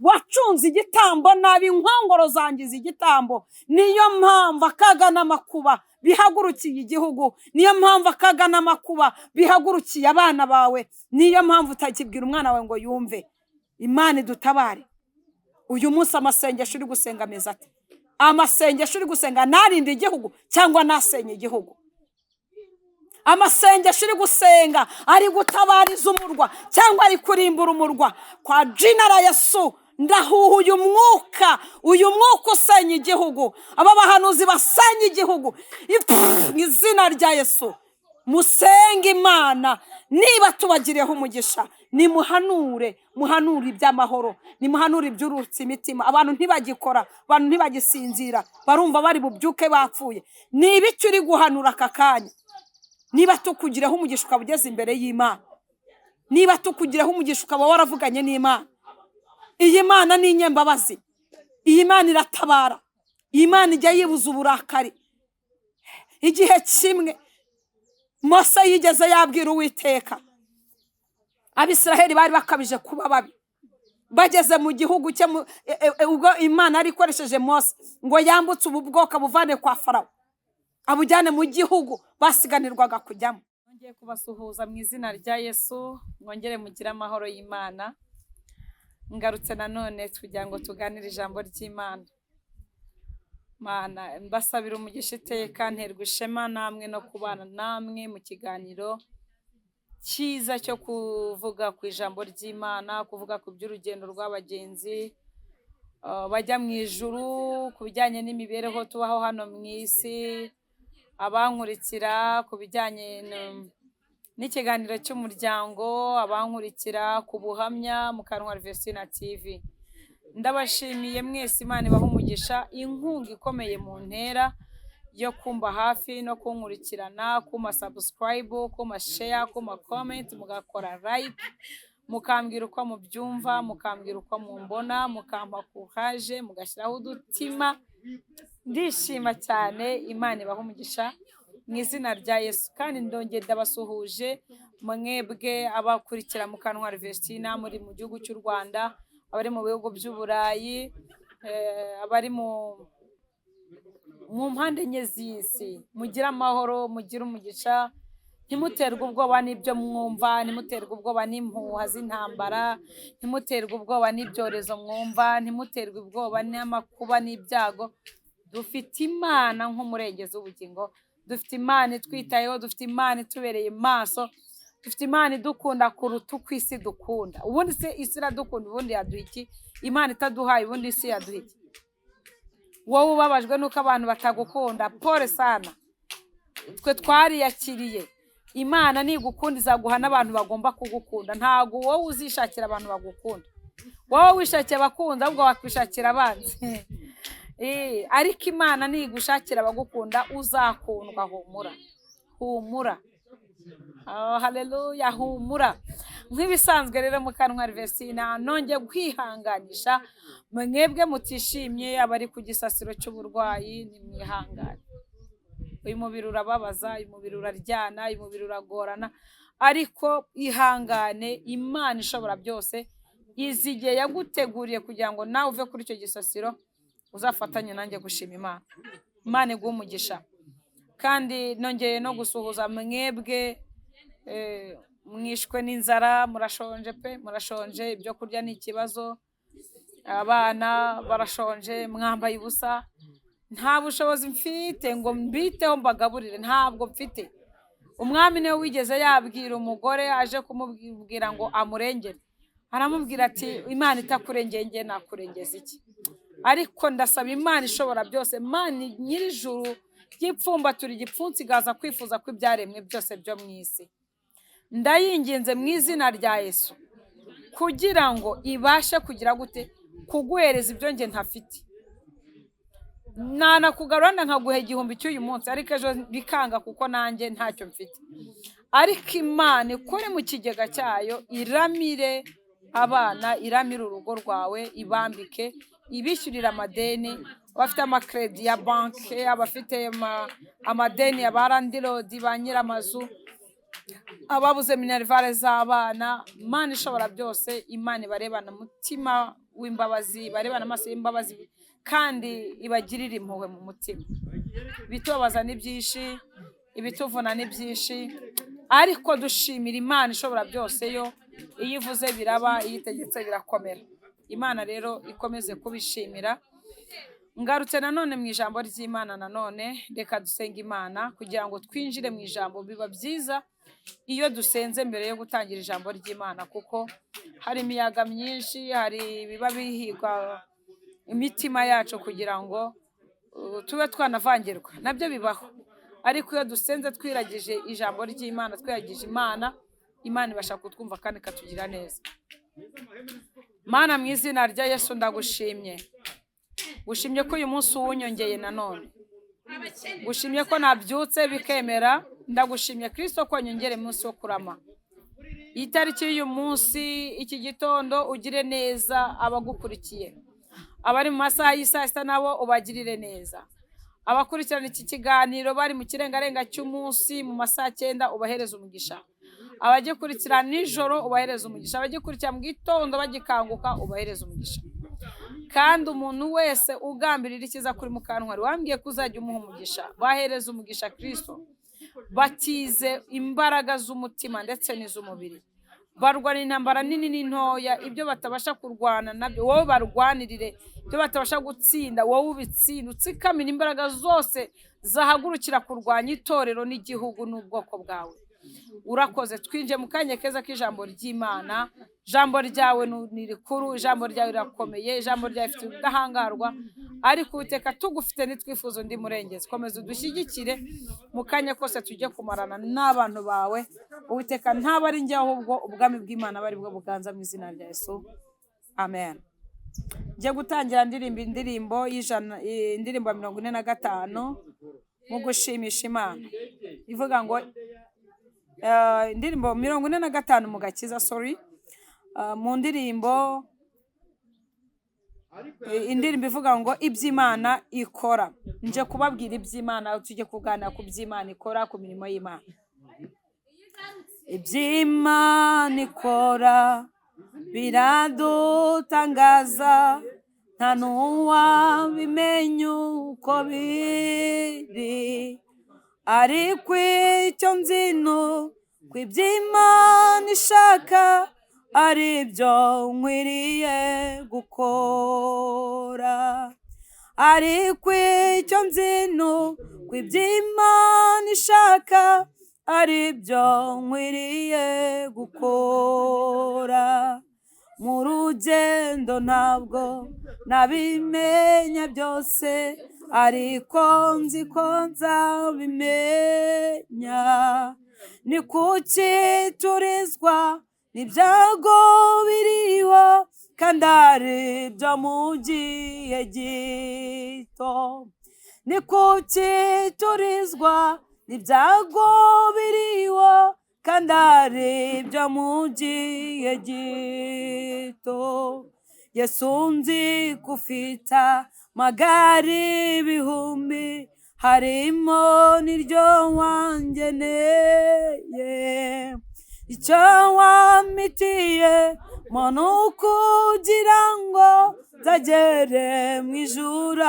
wacunze igitambo nabi, inkongoro zangiza igitambo. Niyo mpamvu akaga n'amakuba bihagurukiye igihugu, niyo mpamvu akaga n'amakuba bihagurukiye abana bawe, niyo mpamvu utakibwira umwana wawe ngo yumve. Imana idutabare. Uyu munsi amasengesho uri gusenga ameze ate? Amasengesho uri gusenga narinde igihugu cyangwa nasenye igihugu? Amasengesho uri gusenga ari gutabariza umurwa cyangwa ari kurimbura umurwa? Kwa jina la Yesu ndahuha uyu mwuka usenya igihugu, aba bahanuzi basenya igihugu mu izina rya Yesu. Musenge Imana, niba tubagireho umugisha nimuhanure, muhanure iby'amahoro, nimuhanure iby'urutsa imitima. Abantu ntibagikora, abantu ntibagisinzira, barumva bari bubyuke bapfuye. Niba icyo uri guhanura aka kanya, niba tukugireho umugisha ukaba ugeze imbere y'Imana, niba tukugireho umugisha ukaba waravuganye n'Imana. Iyi Mana ni inyembabazi, iyi Mana iratabara, iyi Mana ijya yibuza uburakari. Igihe kimwe Mose yigeze yabwira Uwiteka, Abisiraheli bari bakabije kuba babi, bageze mu gihugu cye, ubwo Imana yari ikoresheje Mose ngo yambutse ubu bwoko buvane kwa Farawo abujyane mu gihugu basiganirwaga kujyamo. Ngiye kubasuhuza mu izina rya Yesu, mwongere mugire amahoro y'Imana. Ngarutse nanone kugira ngo tuganire ijambo ry'Imana. Mana mbasabira umugisha iteka, nterwa ishema namwe no kubana namwe mu kiganiro cyiza cyo kuvuga ku ijambo ry'Imana, kuvuga ku by'urugendo rw'abagenzi bajya mu ijuru, ku bijyanye n'imibereho tubaho hano mu isi, abankurikira ku bijyanye n'ikiganiro cy'umuryango, abankurikira ku buhamya mu Kanwa Alvestina TV. Ndabashimiye mwese, Imana ibaha umugisha, inkunga ikomeye mu ntera yo kumba hafi no kunkurikirana, kuma subscribe, kuma share, kuma comment, mugakora like, mukambwira uko mubyumva, mukambwira uko mumbona, mukampa courage, mugashyiraho udutima. Ndishima cyane. Imana ibaha umugisha mu izina rya Yesu. Kandi ndongera ndabasuhuje mwebwe abakurikira mu Kanwa Alvestina, muri mu gihugu cy'u Rwanda, abari mu bihugu by'Uburayi, abari mu mpande enye z'isi. Mugira amahoro, mugira umugisha, ntimuterwe ubwoba n'ibyo mwumva, ntimuterwe ubwoba n'impuha z'intambara, ntimuterwe ubwoba n'ibyorezo mwumva, ntimuterwe ubwoba n'amakuba n'ibyago. Dufite Imana nk'umurengezi w'ubugingo, dufite Imana itwitayeho, dufite Imana itubereye maso, dufite Imana idukunda kuruta uko isi dukunda. Ubundi se isi iradukunda, ubundi yaduha iki? Imana itaduhaye, ubundi isi yaduha iki? Wowe ubabajwe nuko abantu batagukunda, pole sana. Twe twariyakiriye. Imana nigukunda izaguha n'abantu bagomba kugukunda. Ntago wowe uzishakira abantu bagukunda. Wowe wishakiye abakunzi, ahubwo wakwishakira abanzi. Ariko Imana nigushakira abagukunda uzakundwa. Humura, humura. Haleluya, humura. Nk'ibisanzwe rero mu Kanwa Alvestina nongeye kwihanganisha mwebwe mutishimye, abari ku gisasiro cy'uburwayi, nimwihangane. Uyu mubiri urababaza, uyu mubiri uraryana, uyu mubiri uragorana, ariko ihangane. Imana ishobora byose izigiye yaguteguriye kugira ngo nawe uve kuri icyo gisasiro uzafatanye nanjye gushima Imana. Imana iguhe umugisha. Kandi nongeye no gusuhuza mwebwe mwishwe n'inzara, murashonje pe, murashonje, ibyo kurya ni ikibazo, abana barashonje, mwambaye ubusa. Nta bushobozi mfite ngo mbiteho mbagaburire, ntabwo mfite. Umwami niwe wigeze yabwira umugore aje kumubwira ngo amurengere, aramubwira ati Imana itakurengeye nge nakurengeza iki? Ariko ndasaba Imana ishobora byose, Imana nyir'ijuru y'ipfumbatura igipfunsi igaza kwifuza ko ibyaremwe byose byo mu isi. Ndayinginze mu izina rya Yesu kugira ngo ibashe kugira gute kuguhereza ibyo nge ntafite. Nanakugarura nkaguha 1000 cy'uyu munsi, ariko ejo bikanga kuko nanjye ntacyo mfite. Ariko Imana ikore mu kigega cyayo, iramire abana, iramire urugo rwawe, ibambike, ibishyurira amadeni, abafite amakredi ya banki, abafite amadeni ya barandirodi, ba nyir'amazu, ababuze minerivare z'abana. Imana ishobora byose, Imana ibarebana umutima w'imbabazi, barebana amaso y'imbabazi, kandi ibagirira impuhwe mu mutima. Ibitubabaza ni byinshi, ibituvuna ni byinshi, ariko dushimira Imana ishobora byose, yo iyo ivuze biraba, iyo itegetse birakomera. Imana rero ikomeze kubishimira. Ngarutse nanone mu ijambo ry'Imana, nanone reka dusenga Imana kugira ngo twinjire mu ijambo. Biba byiza iyo dusenze mbere yo gutangira ijambo ry'Imana, kuko hari imiyaga myinshi, hari biba bihiga imitima yacu kugira ngo tube twanavangirwa, nabyo bibaho. Ariko iyo dusenze twiragije ijambo ry'Imana, twiragije Imana, Imana ibasha kutwumva kandi ikatugira neza. Mana, mu izina rya Yesu ndagushimye. Gushimye ko uyu munsi uwunyongeye nanone. Gushimye ko nabyutse bikemera. Ndagushimye Kristo ko nyongere munsi wo kurama. Itariki y'uyu munsi, iki gitondo, ugire neza abagukurikiye. Abari mu masaha y'isa sita nabo ubagirire neza. Abakurikirana iki kiganiro bari mu kirengarenga cy'umunsi mu masaha 9 ubahereza umugisha. Abagikurikirana nijoro ubahereza umugisha. Abagikurikira mu gitondo bagikanguka ubahereza umugisha. Kandi umuntu wese ugambirira ikiza kuri Mukantwari, wambwiye ko uzajya umuha umugisha. Bahereza umugisha Kristo. Batize imbaraga z'umutima ndetse n'iz'umubiri. Barwana intambara nini n'intoya, ibyo batabasha kurwana nabyo wowe barwanirire, ibyo batabasha gutsinda wowe ubitsinda, utsikamira imbaraga zose zahagurukira kurwanya itorero n'igihugu n'ubwoko bwawe. Urakoze. Twinje mu kanya keza k'ijambo ry'Imana. Ijambo ryawe ni rikuru, ijambo ryawe rirakomeye, ijambo ryawe rifite ubudahangarwa, ariko Uwiteka tugufite nitwifuzo ndi murengezi. Komeza udushyigikire mu kanya kose tujye kumarana n'abantu bawe. Uwiteka ntaba ari njye, ahubwo ubwami bw'Imana bari bwo buganza mu izina rya Yesu. Amen. Ngiye gutangira indirimbo y'ijana, indirimbo 45 mu gushimisha Imana. Ivuga ngo indirimbo 45 mu gakiza, mu ndirimbo, indirimbo ivuga ngo iby'Imana ikora. Nje kubabwira iby'Imana, tujye kuganira ku by'Imana ikora, ku mirimo y'Imana. Iby'Imana ikora biradutangaza, nta n'uwabimenya uko biri, ariko icyo nzi ko iby'Imana ishaka ari byo nkwiriye gukora. Ariko icyo nzi ko iby'Imana ishaka ari byo nkwiriye gukora. Mu rugendo ntabwo nabimenya byose, ariko nzi ko nzabimenya. Ni kuki turizwa n'ibyago biriho, kandi ari byo mu gihe gito. Ni kuki turizwa n'ibyago biriho, kandi ari byo mu gihe gito. Yesu nzi ko ufite amagare ibihumbi, harimo n'iryo wangeneye. Icyo wampitiye mo nukugira ngo nzagere mu ijuru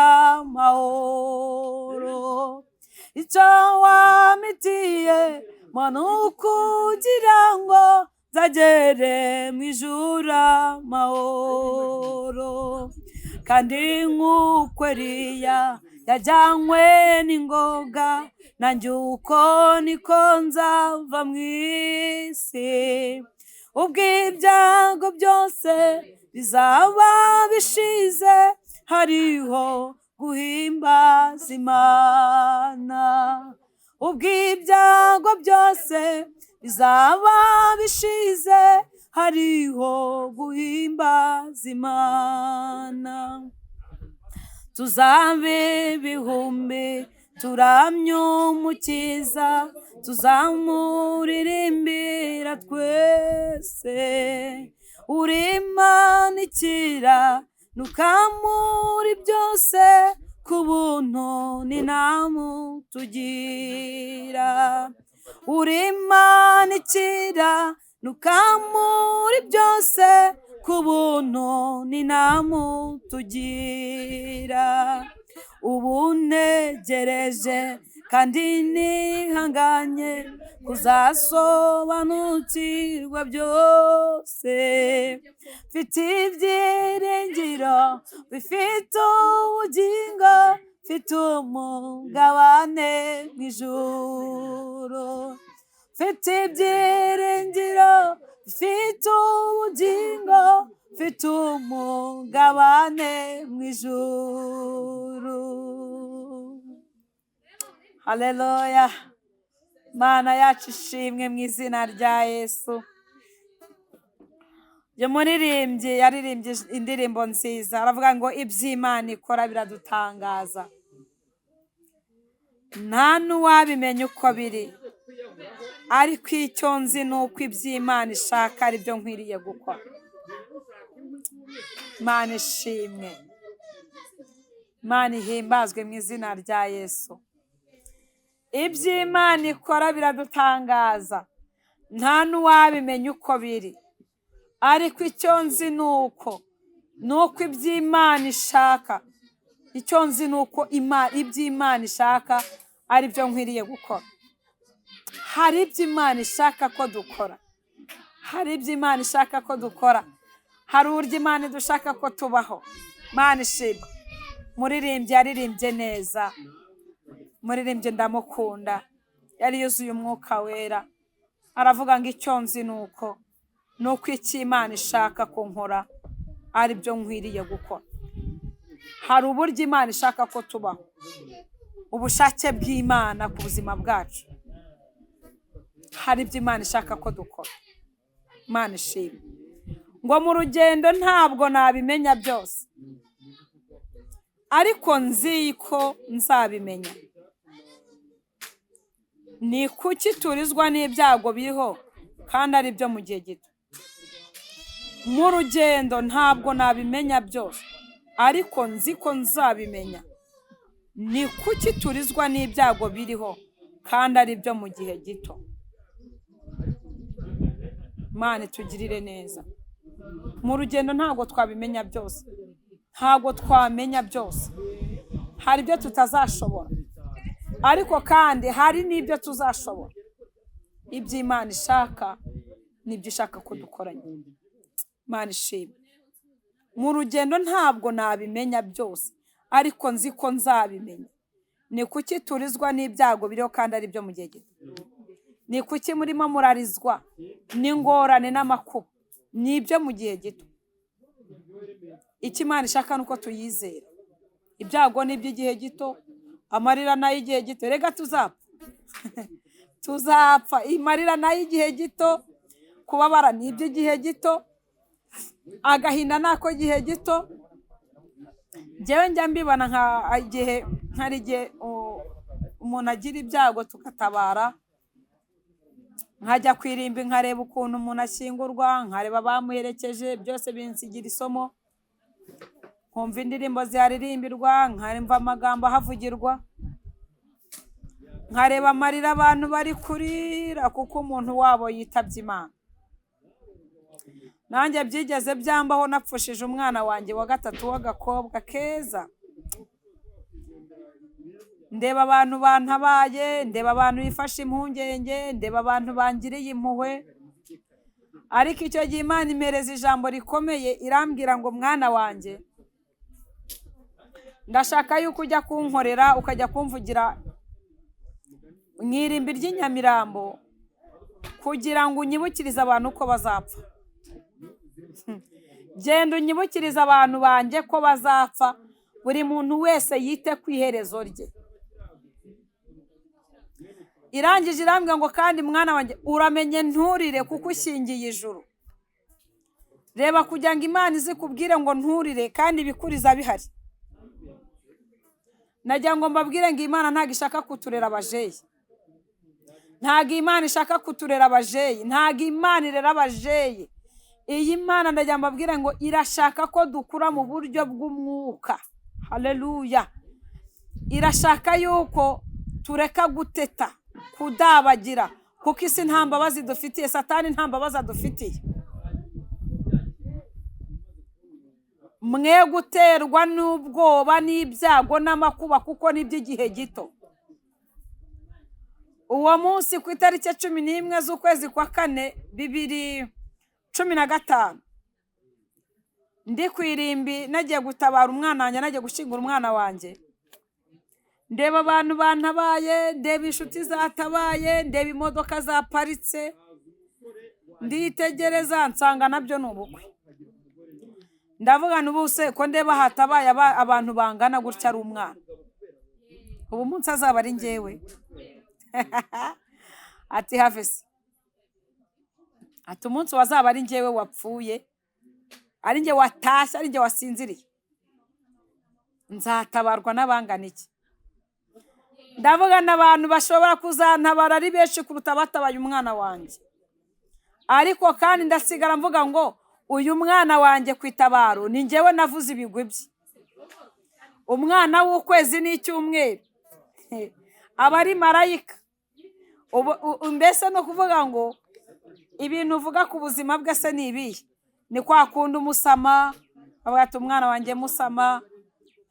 amahoro. Icyo wampitiye mo nukugira ngo nzagere mu ijuru amahoro. Kandi nk'uko Eliya yajyanywe n'ingoga, nanjye uko niko nzava mu isi. Ubwo ibyago byose bizaba bishize, hariho guhimbaza Imana. Ubwo ibyago byose bizaba bishize, hariho guhimbaza Imana. Tuzabe ibihumbi turamye Umukiza, tuzamuririmbira twese. Uri Imana ikiranuka muri byose, ku buntu n'intamu tugira. Uri Imana ikiranuka muri byose, ku buntu ninamutugira. Ubu ntegereje kandi nihanganye kuzasobanukirwa byose. Mfite ibyiringiro bifite ubugingo, mfite umugabane mu ijuru. Mfite ibyiringiro bifite ubugingo, mfite umugabane mu ijuru. Haleluya. Mana yacu ishimwe mu izina rya Yesu. Uyu muririmbyi yaririmbye indirimbo nziza, aravuga ngo iby'Imana ikora biradutangaza, nta n'uwabimenya uko biri, ariko icyo nzi ni uko iby'Imana ishaka ari byo nkwiriye gukora. Mana ishimwe, Mana ihimbazwe mu izina rya Yesu. Iby'Imana ikora biradutangaza, nta n'uwabimenya uko biri, ariko icyo nzi ni uko iby'Imana ishaka, icyo nzi ni uko iby'Imana ishaka ari byo nkwiriye gukora. Hari iby'Imana ishaka ko dukora, hari iby'Imana ishaka ko dukora, hari uburyo Imana idushaka ko tubaho. Mana ishimwe. Muririmbyi yaririmbye neza, muririmbyi ndamukunda, yari yuzuye umwuka wera. Aravuga ngo icyo nzi ni uko icyo Imana ishaka ko nkora ari byo nkwiriye gukora. Hari uburyo Imana ishaka ko tubaho, ubushake bw'Imana ku buzima bwacu. Hari ibyo Imana ishaka ko dukora. Mana ishimwe. Ngo mu rugendo ntabwo nabimenya byose, ariko nzi ko nzabimenya. Ni kuki turizwa n'ibyago biriho kandi ari byo mu gihe gito? Mu rugendo ntabwo nabimenya byose, ariko nzi ko nzabimenya. Ni kuki turizwa n'ibyago biriho kandi ari byo mu gihe gito? Mana itugirire neza. Mu rugendo ntabwo twabimenya byose, ntabwo twamenya byose. Hari ibyo tutazashobora, ariko kandi hari n'ibyo tuzashobora. Iby'Imana ishaka nibyo ishaka ko dukoranye. Mana ishimwe. Mu rugendo ntabwo nabimenya byose, ariko nzi ko nzabimenya. Ni kuki turizwa n'ibyago biriho kandi ari byo mu gihe gito? Ni kuki murimo murarizwa n'ingorane n'amakuba? Ni ibyo mu gihe gito. Icyo Imana ishaka ni uko tuyizera. Ibyago ni iby'igihe gito, amarira ni ay'igihe gito. Rega tuzapfa. Tuzapfa. Amarira ni ay'igihe gito, kubabara ni iby'igihe gito, agahinda ni ak'igihe gito. Njyewe njya mbibona hari igihe umuntu agira ibyago tugatabara, nkajya kwirimba nkareba ukuntu umuntu ashyingurwa, nkareba abamuherekeje, byose binsigira isomo. Nkumva indirimbo ziharirimbirwa, nkareba amagambo ahavugirwa, nkareba amarira abantu bari kurira kuko umuntu wabo yitabye Imana. Nanjye byigeze byambaho, napfushije umwana wanjye wa gatatu w'agakobwa keza. Ndeba abantu bantabaye, ndeba abantu bifashe impungenge, ndeba abantu bangiriye impuhwe. Ariko icyo gihe Imana impereza ijambo rikomeye, irambwira ngo mwana wanjye, ndashaka yuko ujya kunkorera, ukajya kumvugira mu irimbi ry'Inyamirambo, kugira ngo unyibukirize abantu ko bazapfa. Genda unyibukirize abantu banjye ko bazapfa, buri muntu wese yite ku iherezo rye. Irangije irambwira ngo kandi mwana wanjye, uramenye nturire kuko ushingiye ijuru. Reba kugira ngo Imana izikubwire ngo nturire kandi ibikuriza bihari. Nagira ngo mbabwire ngo Imana ntabwo ishaka kuturera abajeyi. Ntabwo Imana ishaka kuturera abajeyi, ntabwo Imana irera abajeyi. Iyi Mana ndagira mbabwire ngo irashaka ko dukura mu buryo bw'umwuka. Haleluya. Irashaka yuko tureka guteta, kudabagira, kuko isi nta mbabazi dufitiye, Satani nta mbabazi adufitiye. mwe guterwa n'ubwoba n'ibyago n'amakuba kuko ni iby'igihe gito. Uwo munsi ku itariki 11 z'ukwezi kwa 4 2015 ndi ku irimbi nagiye gutabara umwana wanjye, nagiye gushingura umwana wanjye, ndeba abantu bantabaye, ndeba inshuti zatabaye, ndeba imodoka zaparitse, nditegereza nsanga nabyo ni ubukwe. Ndavuga n'ubuse ko ndeba hatabaye abantu bangana gutya ari umwana, ubu munsi azaba ari njyewe. Ati Havesi, ati umunsi wazaba ari njyewe wapfuye, ari njye watashye, ari njye wasinziriye, nzatabarwa n'abangana iki? Ndavuga n'abantu bashobora kuzantabara ari benshi kuruta batabaye umwana wanjye, ariko kandi ndasigara mvuga ngo uyu mwana wanjye kwitabaro ni njyewe navuze ibigwi bye. Umwana w'ukwezi n'icyumweru aba ari marayika. Mbese no kuvuga ngo ibintu uvuga ku buzima bwe se ni ibihe? Ni kwa kundi umusama avuga ati umwana wanjye musama,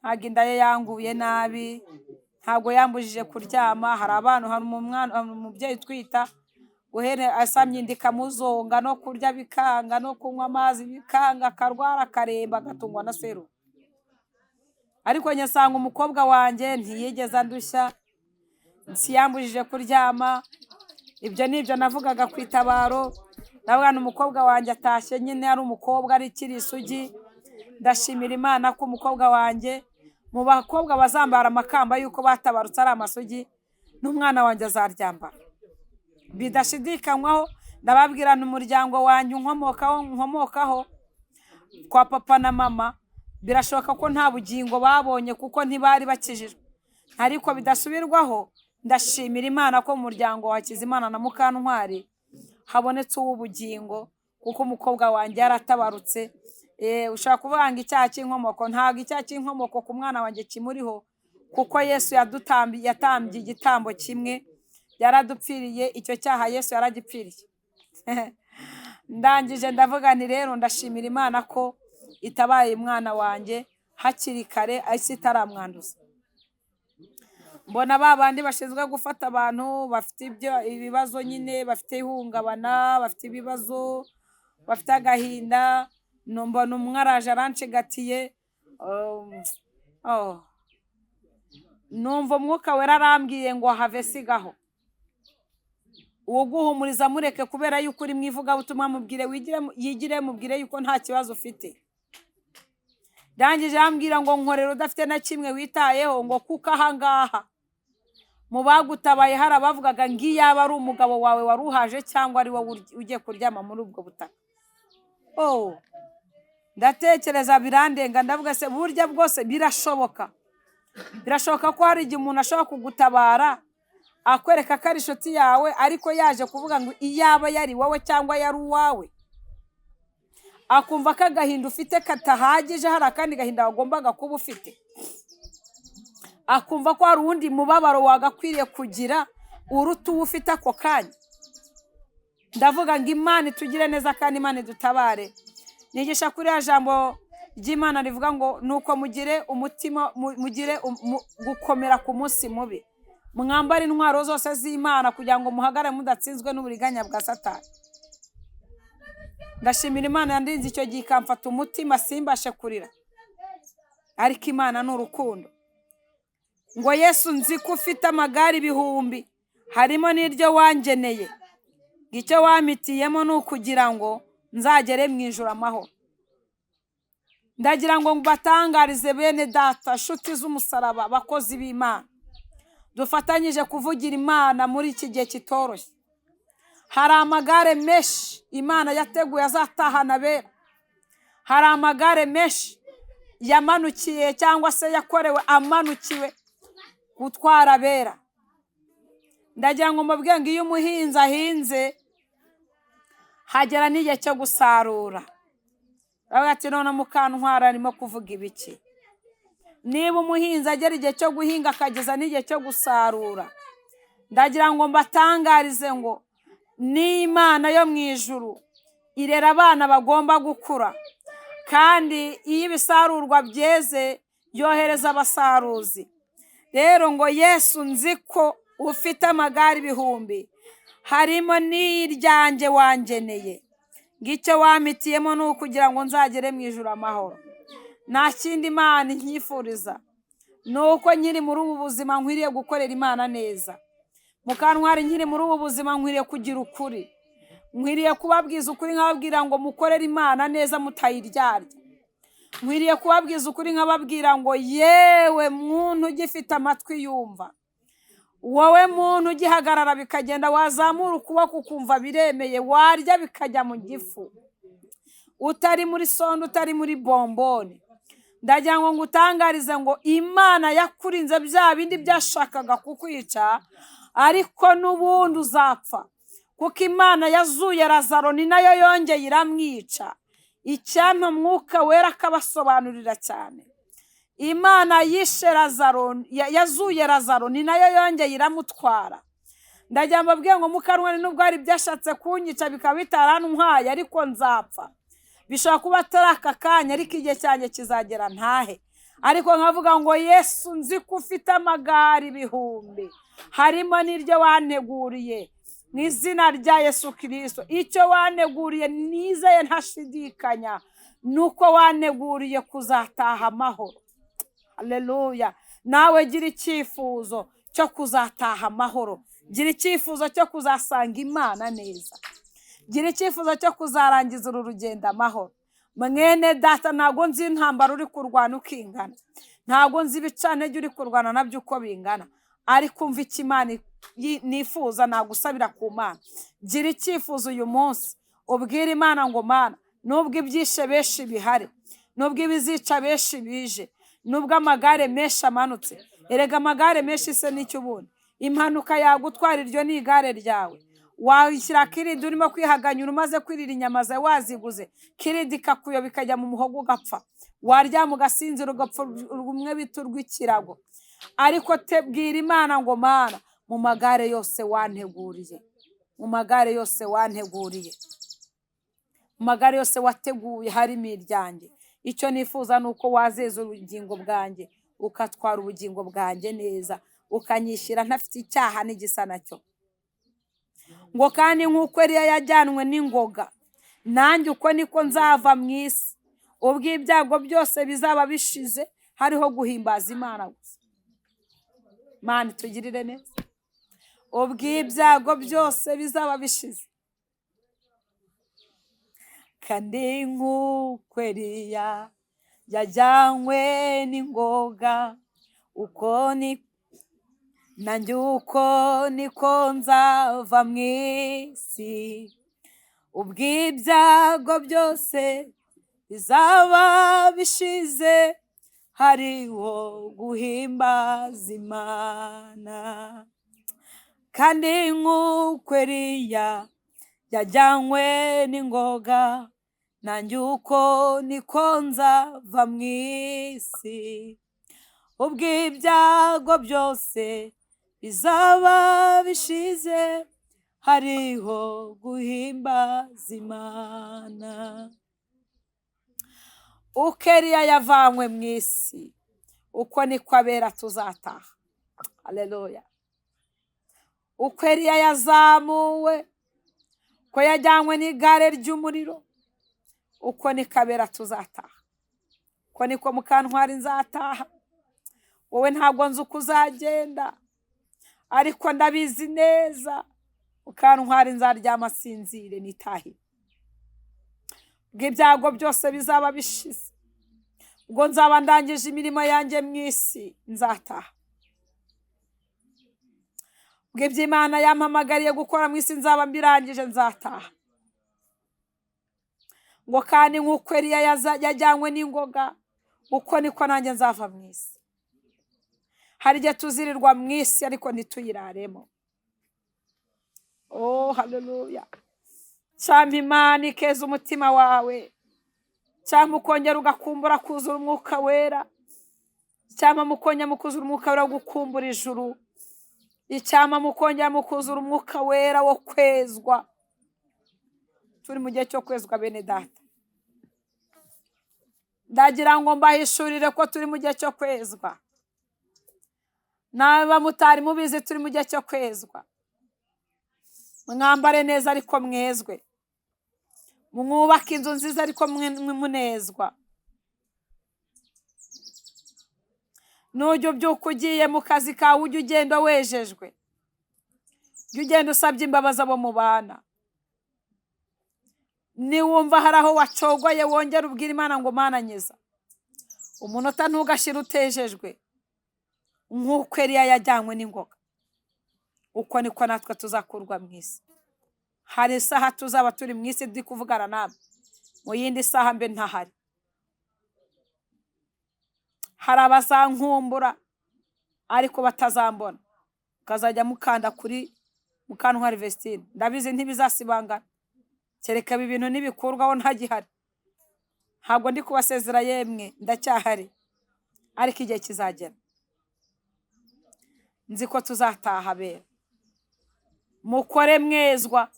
ntabwo inda ye yanguye nabi, ntabwo yambujije kuryama. Hari abantu, hari umubyeyi twita uhere asamye inda ikamuzonga, no kurya bikanga, no kunywa amazi bikanga, akarwara akaremba, agatungwa na serumu. Ariko nyasanga umukobwa wanjye ntiyigeze andushya, siyambujije kuryama. Ibyo nibyo navugaga ku itabaro. Ndavuga n'umukobwa wanjye atashye nyine ari umukobwa ari kiri isugi. Ndashimira Imana ko umukobwa wanjye mu bakobwa bazambara amakamba yuko batabarutse ari amasugi, n'umwana wanjye azaryambara bidashidikanywaho. Ndababwira n'umuryango wanjye nkomokaho kwa papa na mama, birashoboka ko nta bugingo babonye kuko ntibari bakijijwe, ariko bidasubirwaho ndashimira Imana ko mu muryango wa Hakizimana na Mukantwari habonetse uw'ubugingo, kuko umukobwa wanjye yaratabarutse. Ushaka kuvanga icyaha cy'inkomoko, ntabwo icyaha cy'inkomoko ku mwana wanjye kimuriho, kuko Yesu yatambye igitambo kimwe, yaradupfiriye. Icyo cyaha Yesu yaragipfiriye. Ndangije ndavuga nti rero ndashimira Imana ko itabaye umwana wanjye hakiri kare, ahise itaramwanduza. Mbona babandi bashinzwe gufata abantu bafite ibibazo nyine, bafite ihungabana, bafite ibibazo, bafite agahinda. Mbona umwe araje arancigatiye, numva umwuka wera arambwiye ngo have sigaho, uwo guhumuriza mureke, kubera yuko uri mu ivugabutumwa, mubwire yigire, mubwire yuko nta kibazo ufite. Ndangije ambwira ngo nkorera udafite na kimwe witayeho, ngo kuko ahangaha mu bagutabaye hari abavugaga ngo iyaba ari umugabo wawe waruhaje cyangwa ari wowe ugiye kuryama muri ubwo butaka. Ndatekereza birandenga, ndavuga se burya bwose birashoboka. Birashoboka ko hari igihe umuntu ashobora kugutabara akwereka ko ari inshuti yawe, ariko yaje kuvuga ngo iyaba yari wowe cyangwa yari uwawe, akumva ko agahinda ufite katahagije, hari akandi gahinda wagombaga kuba ufite, akumva ko hari uwundi mubabaro wagakwiriye kugira uruta uwo ufite ako kanya. Ndavuga ngo Imana itugire neza kandi Imana idutabare. Nigisha kuri ya jambo ry'Imana rivuga ngo nuko mugire umutima, mugire gukomera ku munsi mubi, mwambare intwaro zose z'Imana kugira ngo muhagare mudatsinzwe n'uburiganya bwa Satani. Ndashimira Imana yandinze icyo gihe ikamfata umutima simbashe kurira, ariko Imana ni urukundo. Ngo Yesu nzi ko ufite amagare ibihumbi, harimo n'iryo wangeneye, icyo wamitiyemo ni ukugira ngo nzagere mu ijuru amahoro. Ndagira ngo batangarize bene data, nshuti z'umusaraba, abakozi b'Imana, dufatanyije kuvugira Imana muri iki gihe kitoroshye. Hari amagare menshi Imana yateguye azatahana abera. Hari amagare menshi yamanukiye cyangwa se yakorewe amanukiwe gutwara abera. Ndagira ngo mbabwire ngo iyo umuhinzi ahinze hagera n'igihe cyo gusarura. Bavuga ati none Mukantwari arimo kuvuga ibiki? Niba umuhinzi agera igihe cyo guhinga akageza n'igihe cyo gusarura, ndagira ngo mbatangarize ngo n'Imana yo mu ijuru irera abana bagomba gukura, kandi iyo ibisarurwa byeze yohereza abasaruzi. Rero ngo Yesu, nzi ko ufite amagare ibihumbi, harimo n'iryanjye wangeneye, ngicyo wampitiyemo ni ukugira ngo nzagere mu ijuru amahoro. Nta kindi Imana inyifuriza, ni uko nkiri muri ubu buzima nkwiriye gukorera Imana neza. Mukantwari, nkiri muri ubu buzima nkwiriye kugira ukuri, nkwiriye kubabwiza ukuri nkababwira ngo mukorere Imana neza mutayiryarya. Nkwiriye kubabwiza ukuri nkababwira ngo yewe muntu ugifite amatwi yumva, wowe muntu ugihagarara bikagenda, wazamura ukuboko ukumva biremeye, warya bikajya mu gifu, utari muri sonde, utari muri bombone. Ndagira ngo ngutangarize ngo Imana yakurinze bya bindi byashakaga kukwica, ariko n'ubundi uzapfa, kuko Imana yazuye Lazaro, ni nayo yongeye iramwica. Icyampa Mwuka Wera akabasobanurira cyane. Imana yishe Lazaro, yazuye Lazaro, ni nayo yongeye iramutwara. Ndagira mbabwiye ngo Mukantwari, nubwo hari byashatse kunyica bikaba bitarantwaye, ariko nzapfa. Bishobora kuba atari aka kanya, ariko igihe cyanjye kizagera ntahe. Ariko nkavuga ngo Yesu, nzi ko ufite amagare ibihumbi, harimo n'iryo wanteguriye. Mu izina rya Yesu Kristo, icyo wanteguriye nizeye ntashidikanya, nuko wanteguriye kuzataha amahoro. Haleluya. Nawe gira icyifuzo cyo kuzataha amahoro, gira icyifuzo cyo kuzasanga Imana neza, gira icyifuzo cyo kuzarangiza uru rugendo amahoro. Mwene data, ntago nzi intambara uri kurwana uko ingana, ntago nzi ibicantege uri kurwana nabyo uko bingana, ariko umva icyo Imana nifuza nagusabira ku Mana. Gira icyifuzo uyu munsi, ubwire Imana ngo Mana, nubwo ibyishe benshi bihari, nubwo ibizica benshi bije, nubwo amagare menshi amanutse, erega amagare menshi se n'icyo ubundi, impanuka yagutwara iryo ni igare ryawe. Washyira kiridi urimo kwihaganyura, umaze kwirira inyama zawe waziguze, kiridi ikakuyoba ikajya mu muhogo ugapfa, waryama ugasinzira ugapfa rumwe bita urw'ikirago. Ariko tebwira Imana ngo Mana, mu magare yose wanteguriye, mu magare yose wanteguriye, mu magare yose wateguye harimo iryanjye, icyo nifuza ni uko wazeza ubugingo bwanjye, ukatwara ubugingo bwanjye neza, ukanyishyira ntafite icyaha n'igisa nacyo. Ngo kandi nk'uko Eliya yajyanwe n'ingoga, nanjye uko niko nzava mu isi, ubwo ibyago byose bizaba bishize, hariho guhimbaza Imana gusa. Mana tugirire neza. Ubwo ibyago byose bizaba bishize, kandi nk'uko Eliya yajyanywe n'ingoga, uko ni nanjye uko niko nzava mu isi, ubwo ibyago byose bizaba bishize, hariho guhimbaza Imana. Kandi nk'uko Eliya yajyanywe n'ingoga, nanjye uko niko nzava mu isi, ubwo ibyago byose bizaba bishize, hariho guhimbaza Imana. Uko Eliya yavanywe mu isi, uko niko abera tuzataha. Haleluya. Uko Eliya yazamuwe, uko yajyanywe n'igare ry'umuriro, uko niko abera tuzataha. Uko niko Mukantwari nzataha. Wowe ntabwo nzi uko uzagenda, ariko ndabizi neza Mukantwari nzaryama sinzire nitahire. Ubwo ibyago byose bizaba bishize, ubwo nzaba ndangije imirimo yanjye mu isi, nzataha. Ubwo ibyo Imana yampamagariye gukora mu isi nzaba mbirangije, nzataha. Ngo kandi nk'uko Eliya yajyanywe n'ingoga, uko niko nanjye nzava mu isi. Hari igihe tuzirirwa mu isi ariko ntituyiraremo. Oh haleluya. Cyangwa Imana ikeza umutima wawe, cyangwa ukongera ugakumbura kuzura Umwuka Wera, cyangwa mukongera mukuzura Umwuka Wera wo gukumbura ijuru, icyampa mukongera mukuzura Umwuka Wera wo kwezwa. Turi mu gihe cyo kwezwa bene data. ndagira ngo mbahishurire ko turi mu gihe cyo kwezwa. Naba mutari mubizi turi mu gihe cyo kwezwa. Mwambare neza ariko mwezwe. Mwubake inzu nziza ariko munezwa. Nujya ubyuka ugiye mu kazi kawe ujya ugenda wejejwe. Ujya ugenda usabye imbabazi abo mubana. Niwumva hari aho wacogoye wongera ubwira Imana ngo Mana nkiza. Umunota ntugashira utejejwe. Nk'uko Eliya yajyanywe n'ingoga. Uko niko natwe tuzakurwa mu isi. Hari isaha tuzaba turi mu isi ndi kuvugana nawe. Mu yindi saha mbe ntahari. Hari abazankumbura ariko batazambona. Ukazajya mukanda kuri Mukantwari Vestine. Ndabizi ntibizasibangana. Kereka ibi bintu nibikurwaho ntagihari. Ntabwo ndi kubasezera yemwe ndacyahari. Ariko igihe kizagera. Nzi ko tuzataha bera. Mukore mwezwa.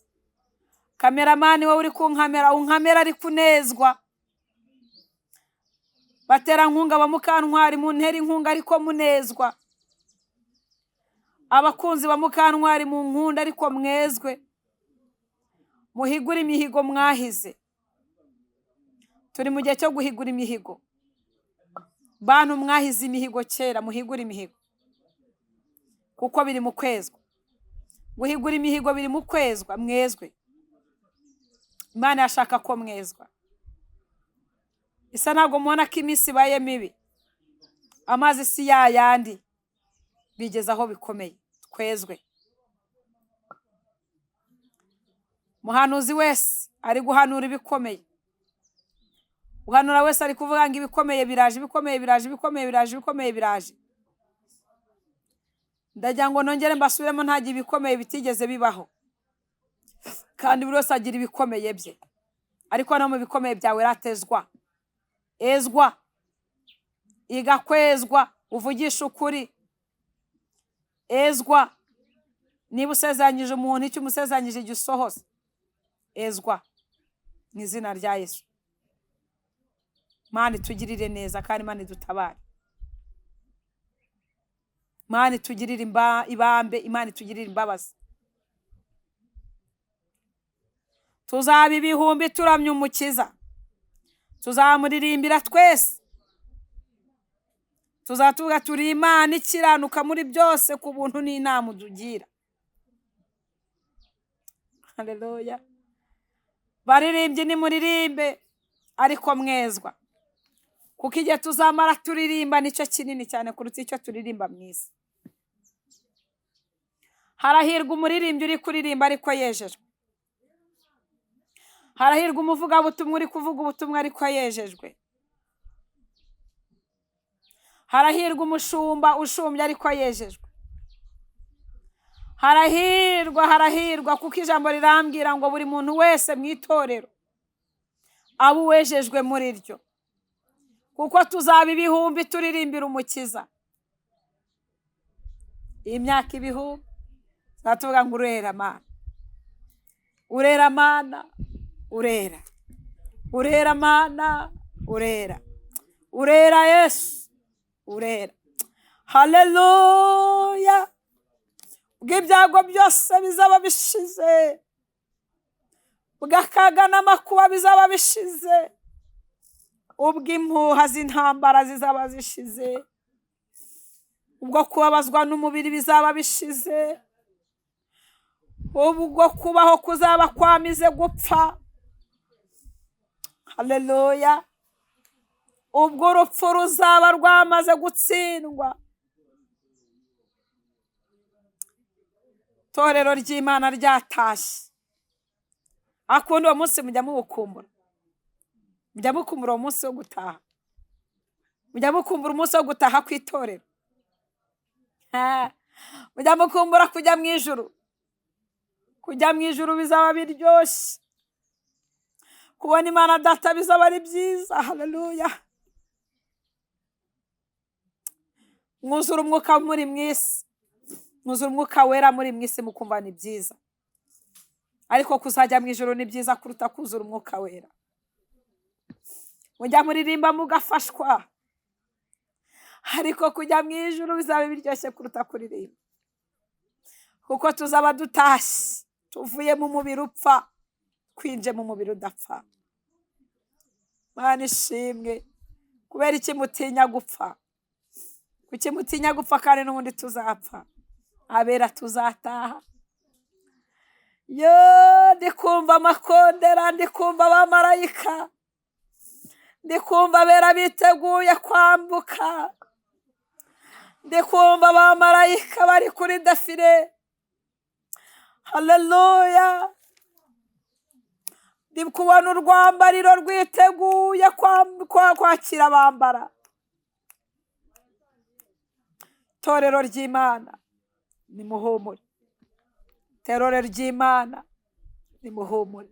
Kameramani wowe uri kunkamera unkamera ari kunezwa. Batera nkunga ba Mukantwari mu ntera inkunga ariko munezwa. Abakunzi ba Mukantwari mu nkunda ariko mwezwe. Muhigura imihigo mwahize. Turi mu gihe cyo guhigura imihigo. Bantu mwahize imihigo kera muhigura imihigo. Kuko biri mu kwezwa. Guhigura imihigo biri mu kwezwa mwezwe. Imana yashaka ko mwezwa. Isa ntabwo mubona ko iminsi ibaye mibi. Amazi si yayandi. Bigeze aho bikomeye. Twezwe. Muhanuzi wese ari guhanura ibikomeye. Uhanura wese ari kuvuga ngo ibikomeye biraje, ibikomeye biraje, ibikomeye biraje, ibikomeye biraje. Ndagira ngo nongere mbasubiremo ntagiye ibikomeye bitigeze bibaho. Kandi buri wese agira ibikomeye bye. Ariko no mu bikomeye byawe ratezwa. Ezwa. Igakwezwa. Uvugisha ukuri. Ezwa. Niba usezeranyije umuntu icyo umusezeranyije igihe usohoza. Ezwa. Mu izina rya Yesu. Mana tugirire neza kandi Mana dutabare. Mana tugirire ibambe, Imana tugirire imbabazi. Tuzaba ibihumbi turamya umukiza. Tuzamuririmbira twese. Tuzatuvuga turi Imana ikiranuka muri byose ku buntu n'inama udugira. Haleluya. Baririmbye ni muririmbe ariko mwezwa. Kuko igihe tuzamara turirimba nicyo kinini cyane kuruta icyo turirimba mu isi. Harahirwa umuririmbyi uri kuririmba ariko yejejwe. Harahirwa umuvugabutumwa uri kuvuga ubutumwa ariko yejejwe. Harahirwa umushumba ushumbye ariko yejejwe. Harahirwa kuko ijambo rirambwira ngo buri muntu wese mu itorero aba uwejejwe muri ryo. Kuko tuzaba ibihumbi turirimbira umukiza. Imyaka ibihumbi zatuvuga ngo urera Mana. Urera Mana. Urera. Urera Mana. Urera. Urera Yesu. Urera. Haleluya. Ubw'ibyago byose bizaba bishize. Ubw'akaga n'amakuba bizaba bishize. Ubw'impuha z'intambara zizaba zishize. Ubwo kubabazwa n'umubiri bizaba bishize. Ubwo kubaho kuzaba kwamize gupfa. Haleluya. Ubwo urupfu ruzaba rwamaze gutsindwa. Torero ry'Imana ryatashye. Akundi uwo munsi mujya mubukumbura. Mujya mukumbura uwo munsi wo gutaha. Mujya mukumbura umunsi wo gutaha ku itorero. Mujya mukumbura kujya mu ijuru. Kujya mu ijuru bizaba biryoshye. Kubona Imana Data bizaba ari byiza. Haleluya. Mwuzura umwuka muri mwisi. Mwuzura umwuka wera muri mwisi mukumva ni byiza. Ariko kuzajya mu ijuru ni byiza kuruta kuzura umwuka wera. mujya muririmba mugafashwa, ariko kujya mu ijuru bizaba biryoshye kuruta kuririmba, kuko tuzaba dutashye tuvuye mu mubiri upfa twinje mu mubiri udapfa. Mana ishimwe. Kubera iki mutinya gupfa? Kuki mutinya gupfa kandi n'ubundi tuzapfa? Abera tuzataha. Yo, ndikumva amakondera, ndikumva abamarayika, ndikumva abera biteguye kwambuka, ndikumva abamarayika bari kuri defile. Haleluya. Ndi kubona urwambariro rwiteguye kwakira abambara. Torero ry'Imana nimuhumure. Torero ry'Imana nimuhumure.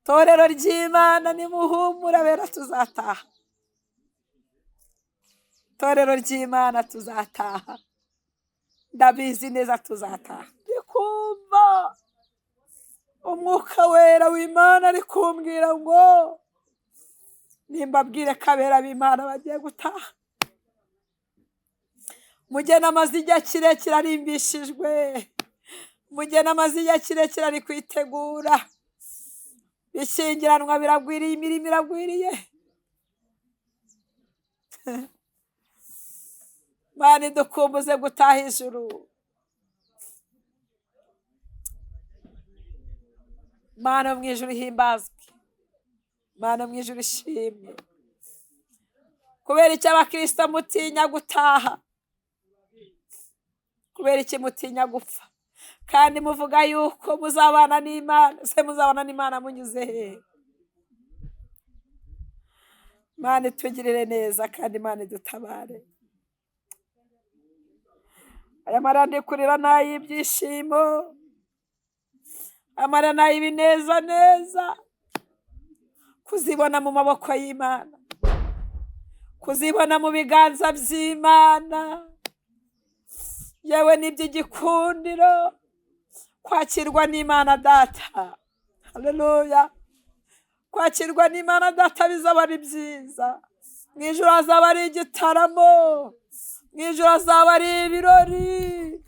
Torero ry'Imana nimuhumure, abera tuzataha. Torero ry'Imana tuzataha. Ndabizi neza tuzataha. Ndikumva umwuka wera w'Imana ari kumbwira ngo nimbabwire ko abera b'Imana bagiye gutaha. Mugeni amaze igihe kirekire arimbishijwe, mugeni amaze igihe kirekire ari kwitegura, bishyingiranwa biragwiriye, imirimo iragwiriye. Mana idukumbuze gutaha ijuru. Mana mu ijuru himbazwe, Mana mu ijuru ishimwe. Kubera iki abakristo mutinya gutaha? Kubera iki mutinya gupfa? Kandi muvuga yuko muzabana n'Imana. Se muzabana n'Imana munyuze he? Mana itugirire neza kandi Imana idutabare. Aya marira ndi kurira ni ay'ibyishimo, amarira ni ay'ibineza neza, kuzibona mu maboko y'Imana, kuzibona mu biganza by'Imana, yewe n'iby'igikundiro, kwakirwa n'Imana Data. Haleluya. Kwakirwa n'Imana Data bizaba ari byiza. Mu ijuru hazaba ari igitaramo, mu ijuru hazaba ari ibirori,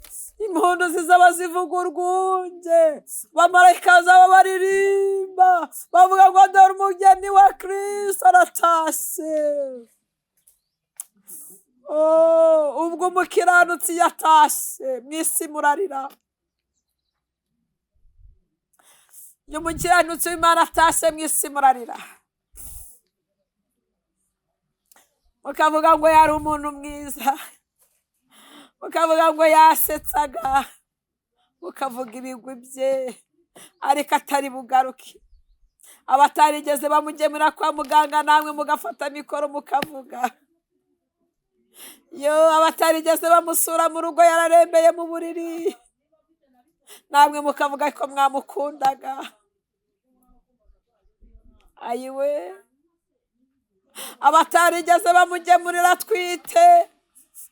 impundu zizaba zivuga urwunge, abamarayika bazaba baririmba bavuga ngo dore umugeni wa Kristo aratashye. Ubwo umukiranutsi yatashye, mu isi murarira. Iyo umukiranutsi w'Imana atashye, mu isi murarira, mukavuga ngo yari umuntu mwiza, mukavuga ngo yasetsaga, mukavuga ibigwi bye, ariko atari bugaruke. Abatarigeze bamugemura kwa muganga namwe mugafata mikoro mukavuga. Yo, abatarigeze bamusura mu rugo yararembeye mu buriri, namwe mukavuga ko mwamukundaga. Ayiwe. Abatarigeze bamugemurira atwite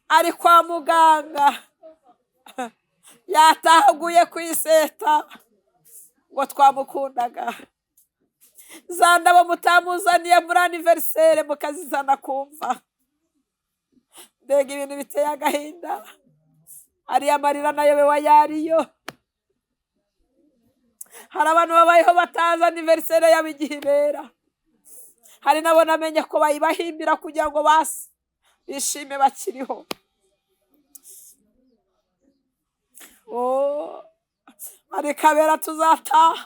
ari kwa muganga, yatahaguye ku iseta ngo twamukundaga. Za ndabo mutamuzaniye muri aniveriseri mukazizana kumva. Mbega ibintu biteye agahinda. Ariya marira nayo bewa yariyo. Hari abantu babayeho batazi aniveriseri yabo igihe ibera. Hari nabo namenye ko bayibahimbira kugira ngo bishime bakiriho. Ariko abera tuzataha.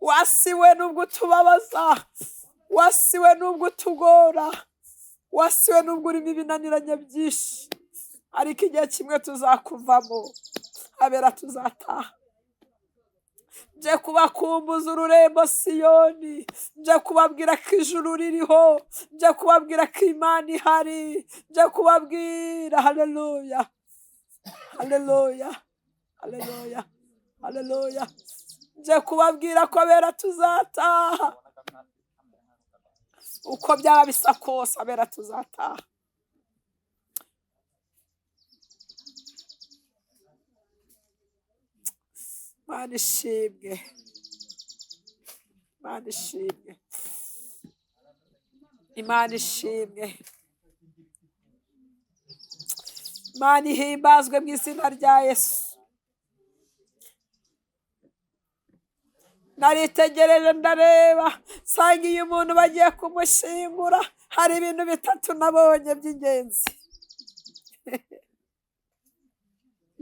Wasiwe nubwo utubabaza, wasiwe nubwo utugora, wasiwe nubwo urimo ibinaniranye byinshi, ariko igihe kimwe tuzakuvamo. Abera tuzataha. Nje kubakumbuza ururembo Siyoni, nje kubabwira ko ijuru ririho, nje kubabwira ko Imana ihari, nje kubabwira. Haleluya, haleluya, haleluya, haleluya. Nje kubabwira ko abera tuzataha. Uko byaba bisa kose abera tuzataha. Mana ishimwe, Mana ishimwe. Imana ishimwe, Imana ihimbazwe mu izina rya Yesu. Naritegereje ndareba nsanga iyo umuntu bagiye kumushyingura hari ibintu bitatu nabonye by'ingenzi.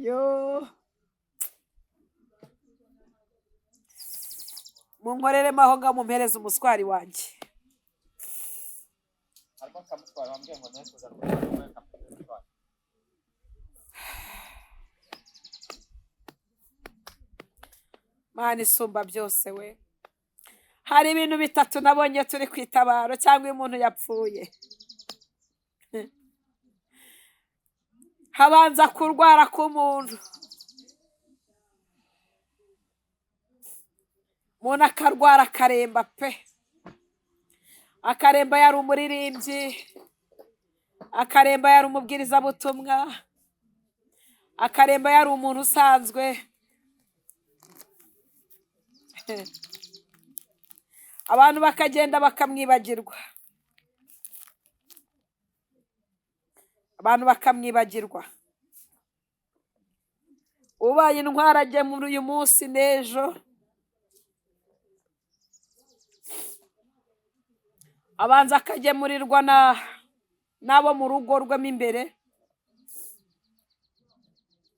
Yo, munkoreremo aho ngaho mumpereze umuswari wanjye. Mana isumba byose we, hari ibintu bitatu nabonye turi ku itabaro cyangwa iyo umuntu yapfuye. Habanza kurwara k'umuntu, umuntu akarwara akaremba pe, akaremba yari umuririmbyi, akaremba yari umubwirizabutumwa, akaremba yari umuntu usanzwe. Abantu bakagenda bakamwibagirwa, abantu bakamwibagirwa. Ubaye intwara agiye muri uyu munsi n'ejo, abanza akagemurirwa n'abo mu rugo rwe mo imbere.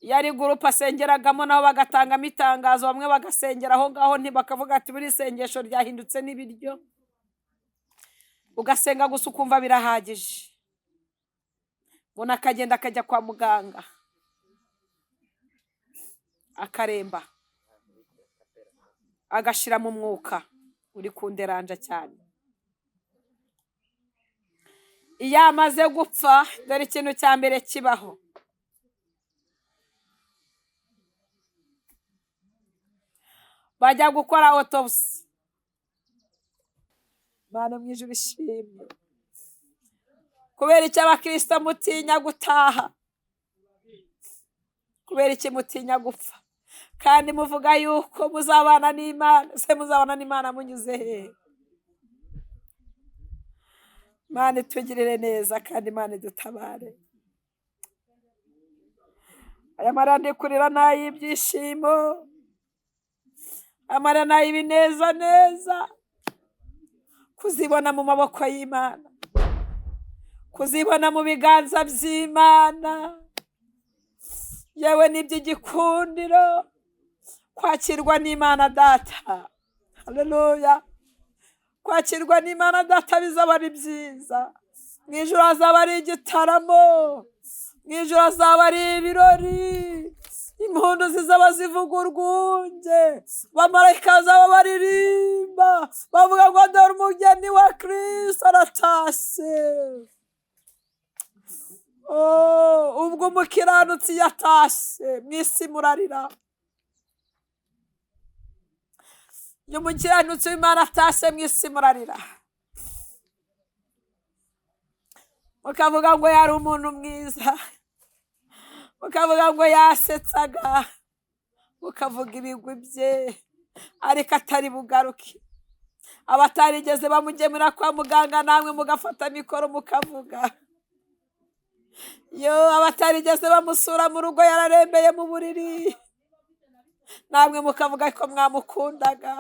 Yari gurupe asengeragamo nabo bagatangamo itangazo, bamwe bagasengera aho ngaho ntibakavuga ati buri sengesho ryahindutse n'ibiryo, ugasenga gusa ukumva birahagije. Umuntu akagenda akajya kwa muganga akaremba, agashira mu mwuka uri kunderanja cyane. Iyo amaze gupfa dore ikintu cya mbere kibaho, bajya gukora autopsy. Mana mu ijuru ishimwe. Kubera iki abakristo mutinya gutaha? Kubera iki mutinya gupfa? Kandi muvuga yuko muzabana n'Imana. Se muzabana n'Imana munyuze he? Mana itugirire neza kandi Imana idutabare. Aya marande kurira n'ay'ibyishimo, amara n'ay'ibineza neza, kuzibona mu maboko y'Imana, kuzibona mu biganza by'Imana, yewe n'iby'igikundiro, kwakirwa n'Imana Data. Haleluya. Kwakirwa n'Imana Data bizaba ari byiza. Mu ijuru hazaba ari igitaramo, mu ijuru hazaba ari ibirori, impundu zizaba zivuga urwunge, abamarayika bazaba baririmba bavuga ngo dore umugeni wa Kristo aratashye. Ubwo umukiranutsi yatashye mu isi murarira. Iyo umukiranutsi w'Imana atashye mu isi murarira, mukavuga ngo yari umuntu mwiza, mukavuga ngo yasetsaga, mukavuga ibigwi bye, ariko atari bugaruke. Abatarigeze bamugemura kwa muganga namwe mugafata mikoro mukavuga. Yo, abatarigeze bamusura mu rugo yararembeye mu buriri, namwe mukavuga ko mwamukundaga.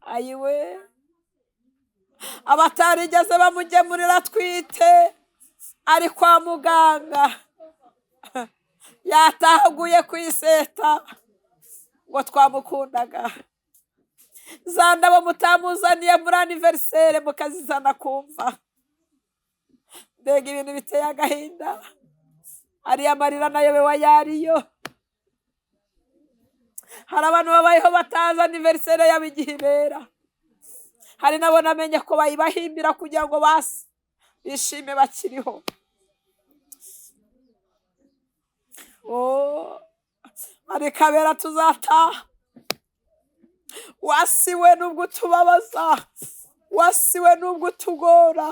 Ayiwe, abatarigeze bamugemurira atwite ari kwa muganga, yatahaguye ku iseta ngo twamukundaga. Za ndabo mutamuzaniye muri aniveriseri mukazizana kumva. Mbega ibintu biteye agahinda. Ariya marira nayo we wayariyo. Hari abantu babayeho batazi aniveriseri yabo igihe ibera. Hari nabo namenye ko bayibahimbira kugira ngo bishime bakiriho. Ariko abera tuzataha. Wasiwe nubwo tubabaza, wasiwe nubwo tugora,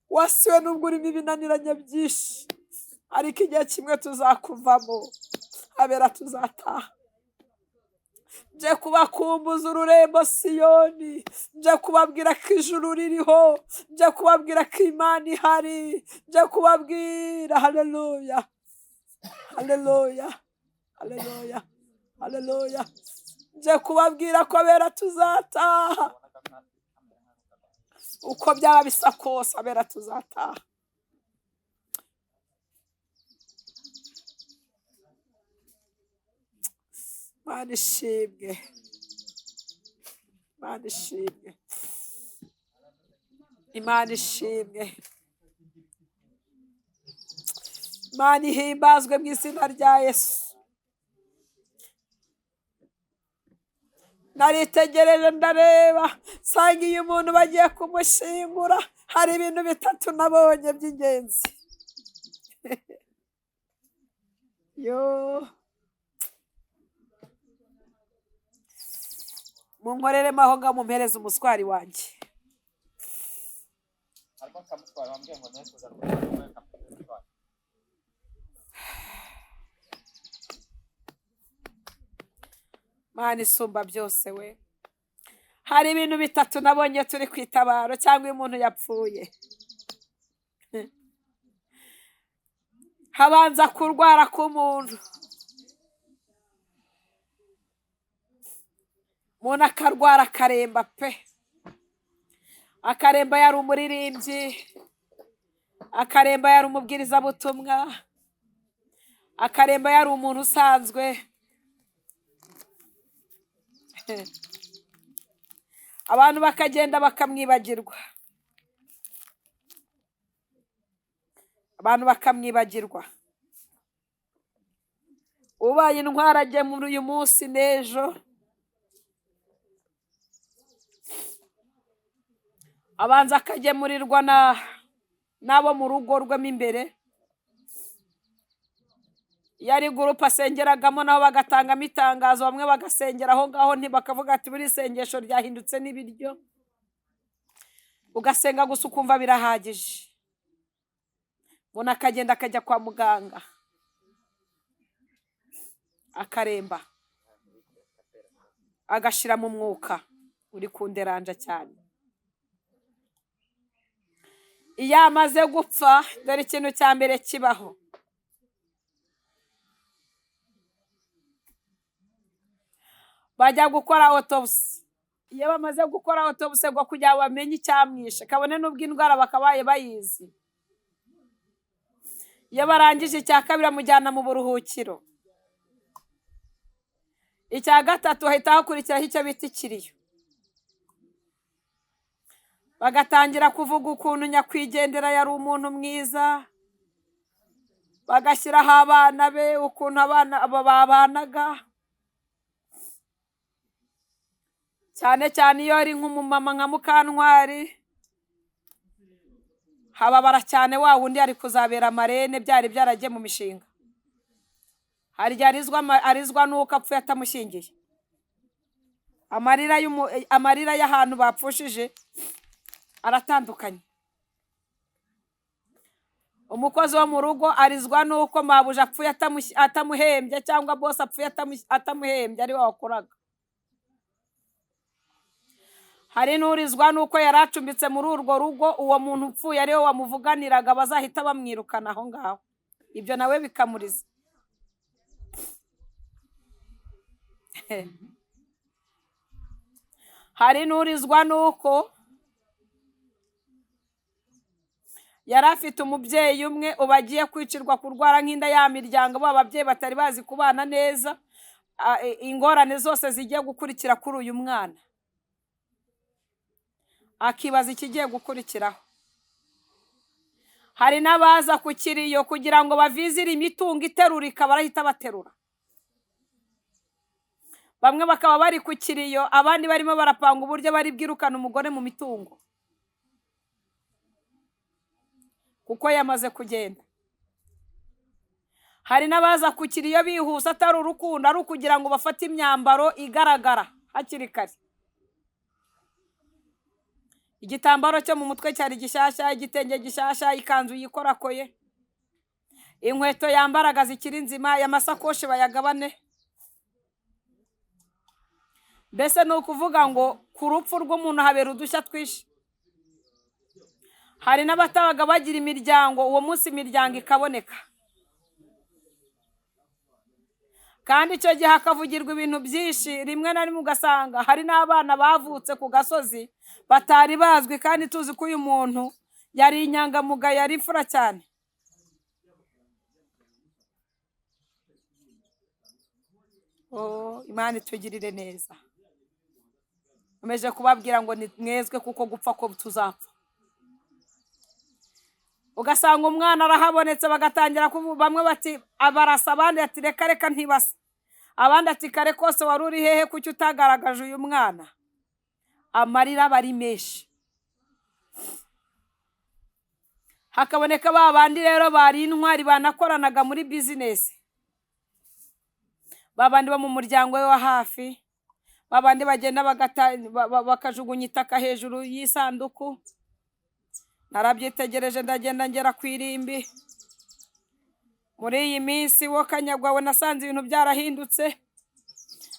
wasiwe nubwo urimo ibinaniranye byinshi, ariko igihe kimwe tuzakuvamo. Abera tuzataha. nje kubakumbuza ururembo Siyoni, nje kubabwira ko ijuru ririho, nje kubabwira ko Imana ihari, nje kubabwira. Haleluya, haleluya, haleluya, haleluya. Nje kubabwira ko abera tuzataha, uko byaba bisa kose abera tuzataha. Imana ishimwe, Imana ishimwe, Imana ishimwe, Imana ihimbazwe mu izina rya Yesu. Naritegereje ndareba nsanga iyo umuntu bagiye kumushyingura hari ibintu bitatu nabonye by'ingenzi. Yo, munkoreremo aho ngaho mumpereze umuswari wanjye. Mana isumba byose we, hari ibintu bitatu nabonye turi ku itabaro cyangwa iyo umuntu yapfuye. Habanza kurwara k'umuntu, umuntu akarwara akaremba pe, akaremba yari umuririmbyi, akaremba yari umubwirizabutumwa, akaremba yari umuntu usanzwe. Abantu bakagenda bakamwibagirwa, abantu bakamwibagirwa. Ubaye intwara agiye muri uyu munsi n'ejo, abanza akagemurirwa n'abo mu rugo rwemo imbere. Yari gurupe asengeragamo nabo bagatangamo itangazo, bamwe bagasengera aho ngaho ntibakavuga ati buri sengesho ryahindutse n'ibiryo, ugasenga gusa ukumva birahagije. Umuntu akagenda akajya kwa muganga akaremba, agashira mu mwuka uri kunderanja cyane. Iyo amaze gupfa dore ikintu cya mbere kibaho, bajya gukora autopsy. Iyo bamaze gukora autopsy ngo kugira ngo bamenye icyamwishe, kabone n'ubwo indwara bakabaye bayizi. Iyo barangije icya kabiri amujyana mu buruhukiro, icya gatatu hahita hakurikiraho icyo bita ikiriyo. Bagatangira kuvuga ukuntu nyakwigendera yari umuntu mwiza, bagashyiraho abana be, ukuntu abana abo babanaga. Cyane cyane iyo ari nk'umumama nka Mukantwari, hababara cyane wa wundi ari kuzabera marene byari byaragiye mu mishinga. Hari igihe arizwa n'uko apfuye atamushyingiye. Amarira y'ahantu bapfushije aratandukanye. Umukozi wo mu rugo arizwa n'uko mabuja apfuye atamuhembye, cyangwa bose apfuye atamuhembye ari we wakoraga. Hari n'urizwa n'uko yari acumbitse muri urwo rugo, uwo muntu upfuye ari we wamuvuganiraga, bazahita bamwirukana aho ngaho. Ibyo nawe bikamuriza. Hari n'urizwa n'uko yari afite umubyeyi umwe ubu agiye kwicirwa kurwara nk'inda ya miryango, bo ababyeyi batari bazi kubana neza, ingorane zose zigiye gukurikira kuri uyu mwana, akibaza ikigiye gukurikiraho. Hari n'abaza ku kiriyo kugira ngo bavizire imitungo iterurika, barahita baterura. Bamwe bakaba bari ku kiriyo, abandi barimo barapanga uburyo bari bwirukana umugore mu mitungo, kuko yamaze kugenda. Hari n'abaza ku kiriyo bihuse, atari urukundo, ari ukugira ngo bafate imyambaro igaragara hakiri kare. Igitambaro cyo mu mutwe cyari gishyashya, igitenge gishyashya, ikanzu yikorakoye, inkweto yambaraga zikiri nzima, y'amasakoshi bayagabane. mbese ni ukuvuga ngo ku rupfu rw'umuntu habera udushya twinshi. Hari n'abatabaga bagira imiryango, uwo munsi imiryango ikaboneka, kandi icyo gihe hakavugirwa ibintu byinshi. Rimwe na rimwe ugasanga hari n'abana bavutse ku gasozi batari bazwi, kandi tuzi ko uyu muntu yari inyangamugayo, yari imfura cyane. Imana itugirire neza. Nkomeje kubabwira ngo ni mwezwe kuko gupfa ko tuzapfa. Ugasanga umwana arahabonetse bagatangira bamwe bati abarasa, abandi ati reka reka ntibasa, abandi ati kare kose wari uri hehe kuki utagaragaje uyu mwana. Amarira bari menshi. Hakaboneka ba bandi rero bari intwari banakoranaga muri business, babandi bo mu muryango we wa hafi, babandi bagenda bakajugunya itaka hejuru y'isanduku. Narabyitegereje ndagenda ngera ku irimbi. Muri iyi minsi wo Kanyagwawe nasanze ibintu byarahindutse.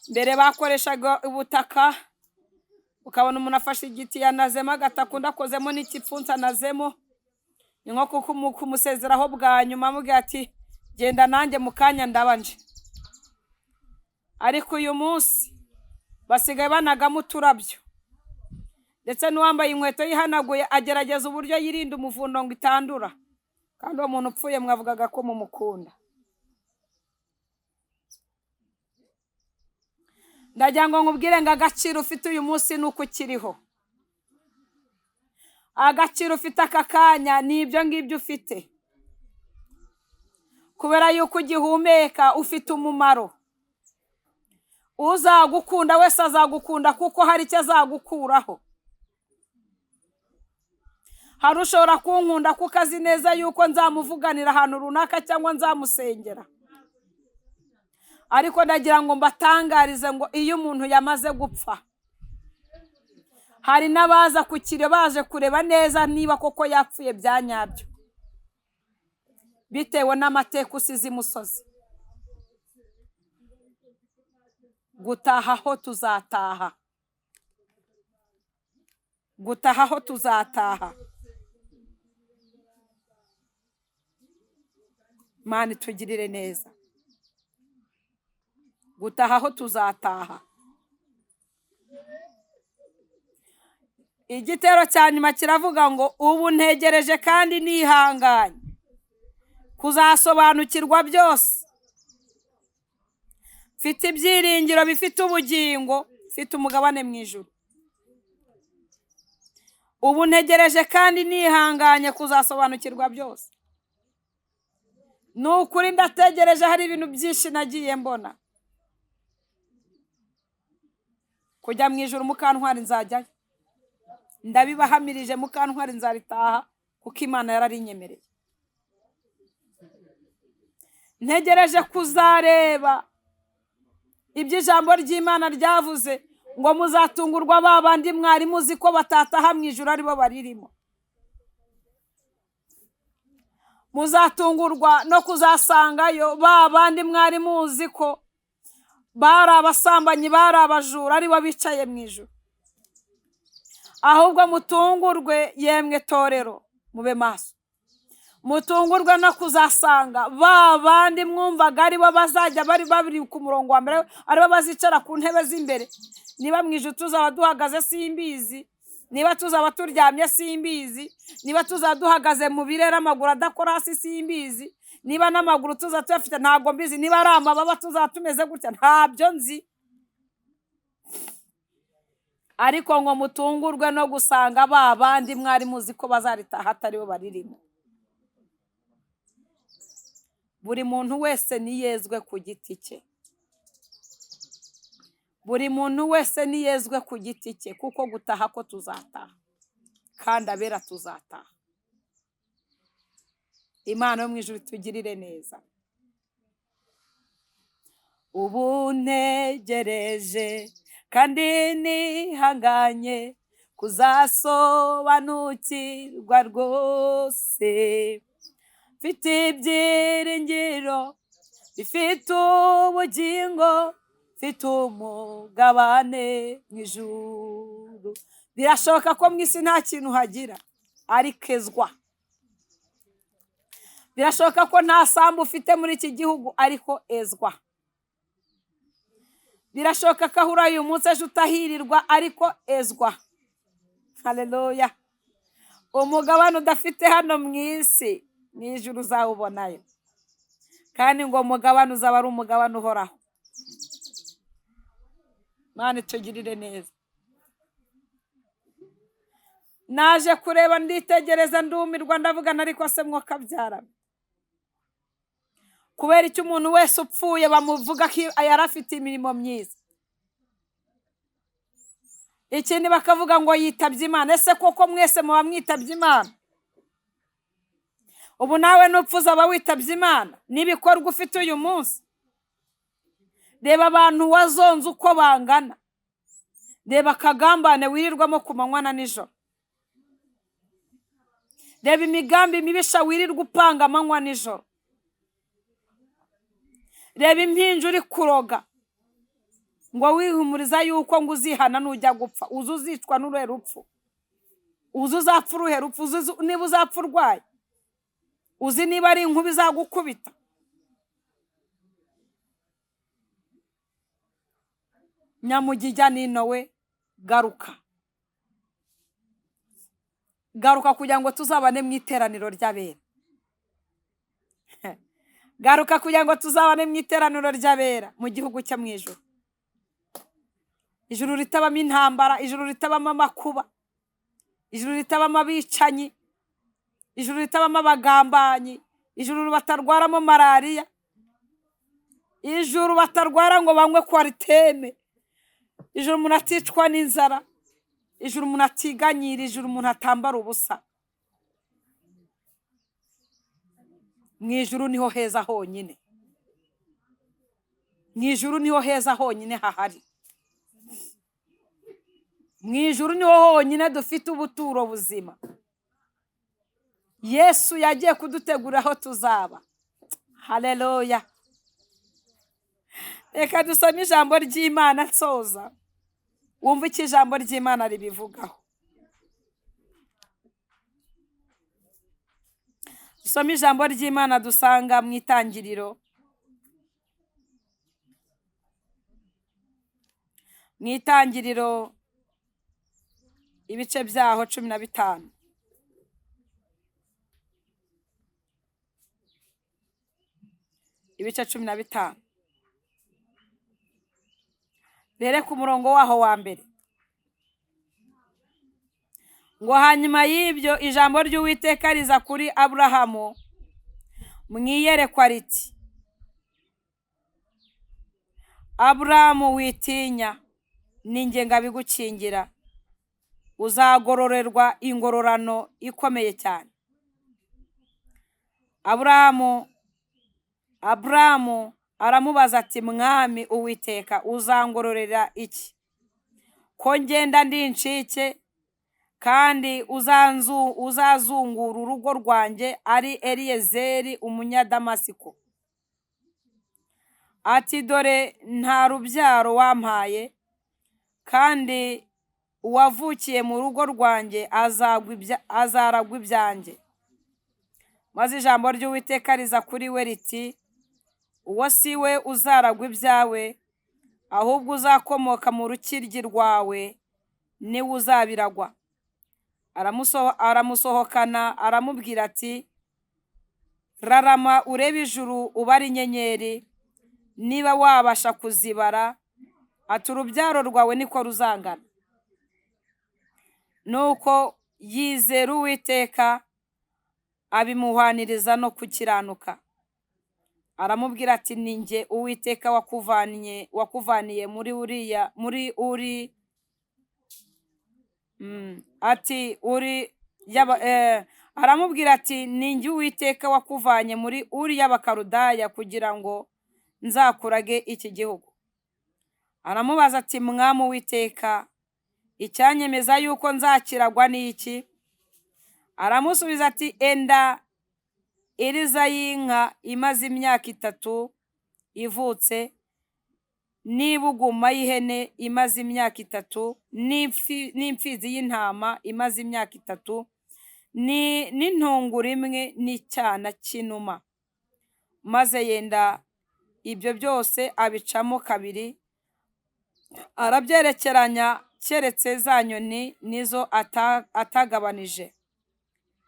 Mbere bakoreshaga ubutaka, ukabona umuntu afashe igiti yanazemo agatakunda akozemo n'ikipfunsi anazemo, ni nko kumusezeraho bwa nyuma amubwira ati genda nanjye mu kanya ndabanje. Ariko uyu munsi basigaye banagamo uturabyo, ndetse n'uwambaye inkweto yihanaguye agerageza uburyo yirinda umuvundo ngo itandura, kandi uwo muntu upfuye mwavugaga ko mumukunda. Ndagira ngo nkubwire ngo agaciro ufite uyu munsi ni uko ukiriho. Agaciro ufite aka kanya ni ibyo ngibyo ufite, kubera yuko ugihumeka ufite umumaro. Uzagukunda wese azagukunda kuko hari icyo azagukuraho. Hari ushobora kunkunda kuko azi neza yuko nzamuvuganira ahantu runaka cyangwa nzamusengera, ariko ndagira ngo mbatangarize ngo iyo umuntu yamaze gupfa, hari n'abaza kukire baje kureba neza niba koko yapfuye bya nyabyo, bitewe n'amateka usize imusozi. Gutaha ho tuzataha, gutaha ho tuzataha. Imana itugirire neza. Gutaha ho tuzataha. Igitero cya nyuma kiravuga ngo ubu ntegereje kandi nihanganye kuzasobanukirwa byose. Mfite ibyiringiro bifite ubugingo, mfite umugabane mu ijuru. Ubu ntegereje kandi nihanganye kuzasobanukirwa byose. Ni ukuri ndategereje, hari ibintu byinshi nagiye mbona. Kujya mu ijuru Mukantwari nzajyayo, ndabibahamirije. Mukantwari nzaritaha kuko Imana yararinyemereye. Ntegereje kuzareba ibyo ijambo ry'Imana ryavuze ngo muzatungurwa babandi mwari muzi ko batataha mu ijuru aribo baririmo. Muzatungurwa no kuzasangayo babandi mwari muzi ko bari abasambanyi, bari abajura, aribo bicaye mu ijuru. Ahubwo mutungurwe yemwe torero, mube maso. Mutungurwe no kuzasanga babandi mwumvaga aribo bazajya bari ku murongo wa mbere, aribo bazicara ku ntebe z'imbere. Niba mu ijuru tuzaba duhagaze simbizi, niba tuzaba turyamye simbizi, niba tuzaba duhagaze mu birere amaguru adakora hasi simbizi, niba n'amaguru tuzaba tuyafite ntabwo mbizi, niba ari amababa tuzaba tumeze gutya ntabyo nzi. Ariko ngo mutungurwe no gusanga babandi mwari muzi ko bazaritaha ataribo baririmo. Buri muntu wese niyezwe ku giti cye, buri muntu wese niyezwe ku giti cye, kuko gutaha ko tuzataha kandi abera tuzataha. Imana yo mu ijuru tugirire neza. Ubu ntegereje kandi nihanganye kuzasobanukirwa rwose. Mfite ibyiringiro bifite ubugingo, mfite umugabane mu ijuru. Birashoboka ko mu isi nta kintu hagira ariko ezwa. Birashoboka ko nta sambu ufite muri iki gihugu ariko ezwa. Birashoboka ko ahura uyu munsi ejo utahirirwa ariko ezwa. Haleluya. Umugabane udafite hano mu isi mu ijuru uzawubonayo, kandi ngo umugabane uzaba ari umugabane uhoraho. Mana itugirire neza. Naje kureba nditegereza ndumirwa ndavugana, ariko se mwokabyara, kubera icyo umuntu wese upfuye bamuvuga ko yari afite imirimo myiza, ikindi bakavuga ngo yitabye Imana. Ese koko mwese muba mwitabye Imana? Ubu nawe nupfuza aba witabye Imana n'ibikorwa ufite uyu munsi. Reba abantu wazonze uko bangana, reba akagambane wirirwamo ku manywa na nijoro, reba imigambi mibisha wirirwa upanga amanywa nijoro, reba impinja uri kuroga ngo wihumuriza yuko ngo uzihana nujya gupfa. Uzi uzicwa n'uruhe rupfu? Uzi uzapfa uruhe rupfu? Uzi niba uzapfa urwaye? Uzi niba ari inkuba izagukubita? Nyamugijya nino we, garuka garuka kugira ngo tuzabane mu iteraniro ry'abera. Garuka kugira ngo tuzabane mu iteraniro ry'abera mu gihugu cyo mu ijuru. Ijuru ritabamo intambara, ijuru ritabamo amakuba, ijuru ritabamo abicanyi, ijuru ritabamo abagambanyi, ijuru batarwaramo malariya, ijuru batarwara ngo banywe kwariteme, ijuru umuntu aticwa n'inzara, ijuru umuntu atiganyira, ijuru umuntu atambara ubusa. Mu ijuru niho heza honyine, mu ijuru niho heza honyine hahari. Mu ijuru niho honyine dufite ubuturo buzima. Yesu yagiye kudutegurira aho tuzaba. Haleluya. Reka dusome ijambo ry'Imana nsoza, wumva icyo ijambo ry'Imana ribivugaho. Dusome ijambo ry'Imana dusanga mu Itangiriro, mu Itangiriro ibice byaho 15. Ibice 15. Bere ku murongo waho wa mbere. Ngo hanyuma y'ibyo ijambo ry'Uwiteka riza kuri Aburahamu mwiyerekwa riti, Aburahamu witinya, ninjye ngabigukingira, uzagororerwa ingororano ikomeye cyane. Aburahamu aramubaza ati, Mwami Uwiteka, uzangororera iki? Ko ngenda ndi incike, kandi uzazungura urugo rwanjye ari Eliyezeri umunyadamasiko. Ati, dore nta rubyaro wampaye, kandi uwavukiye mu rugo rwanjye azaragwa ibyanjye. Maze ijambo ry'Uwiteka riza kuri we riti, uwo si we uzaragwa ibyawe, ahubwo uzakomoka mu rukiryi rwawe niwe uzabiragwa. Aramusohokana aramubwira ati, rarama urebe ijuru ubare inyenyeri, niba wabasha kuzibara. Ati, urubyaro rwawe niko ruzangana. Nuko yizera Uwiteka, abimuhwaniriza no gukiranuka. Aramubwira ati, ninjye Uwiteka wakuvaniye muri Uri. Aramubwira ati, ninjye Uwiteka wakuvanye muri Uri y'Abakaludaya kugira ngo nzakurage iki gihugu. Aramubaza ati, Mwami Uwiteka, icyanyemeza yuko nzakiragwa ni iki? Aramusubiza ati, enda iriza y'inka imaze imyaka 3 ivutse, n'ibuguma y'ihene imaze imyaka 3, n'imfizi y'intama imaze imyaka 3, n'intungura imwe n'icyana cy'inuma. Maze yenda ibyo byose abicamo kabiri, arabyerekeranya, keretse za nyoni nizo atagabanije.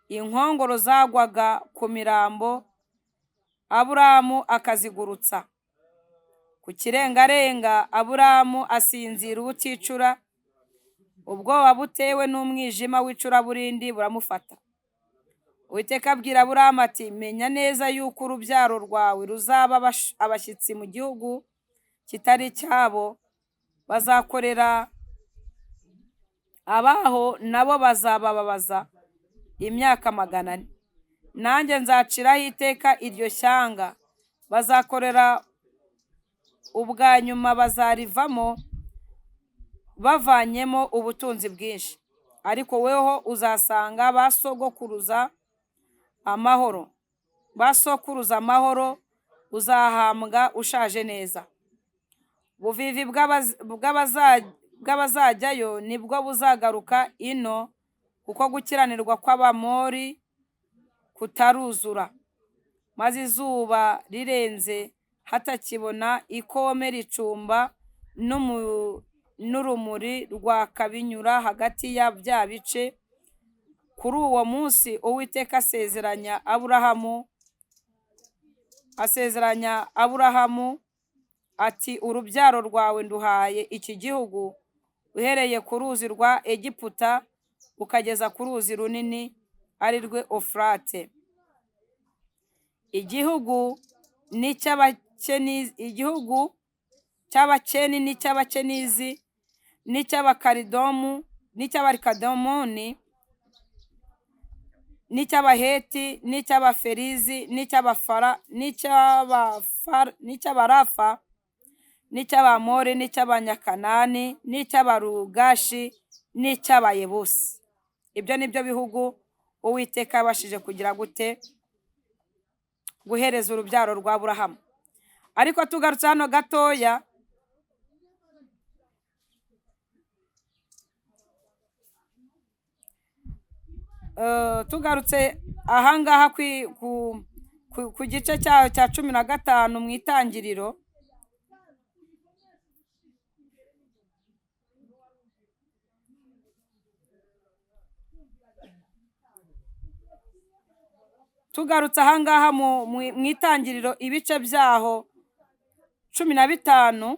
Inkongoro zagwaga ku mirambo, Aburahamu akazigurutsa. Ku kirengarenga Aburahamu asinzira ubuticura, ubwoba butewe n'umwijima w'icuraburindi buramufata. Uwiteka abwira Aburahamu ati, menya neza yuko urubyaro rwawe ruzaba abashyitsi mu gihugu kitari icyabo, bazakorera abaho, nabo bazabababaza imyaka 400. Nanjye nzaciraho iteka iryo shyanga, bazakorera ubwa nyuma, bazarivamo bavanyemo ubutunzi bwinshi. Ariko weho uzasanga basokuruza amahoro, uzahambwa ushaje neza. Ubuvivi bw'abazajyayo nibwo buzagaruka ino, kuko gukiranirwa kw'Abamori kutaruzura. Maze izuba rirenze hatakibona ikome ricumba, n'urumuri rwaka binyura hagati ya bya bice. Kuri uwo munsi Uwiteka asezeranya Aburahamu ati, urubyaro rwawe nduhaye iki gihugu, uhereye ku ruzi rwa Egiputa ukageza ku ruzi runini ari rwe Ofurate. Igihugu cy'Abakeni n'icy'Abakenizi n'icy'Abarikadomoni n'icy'Abaheti n'icy'Abaferizi n'icy'Abarafa n'icy'Abamori n'icy'Abanyakanani n'icy'Abarugashi n'icy'Abayebusi. Ibyo nibyo bihugu Uwiteka yabashije kugira gute guhereza urubyaro rwa Aburahamu. Ariko tugarutse hano gatoya, tugarutse ahangaha ku gice cyayo cya 15 mu Itangiriro, tugarutse ahangaha mu Itangiriro ibice byaho 15,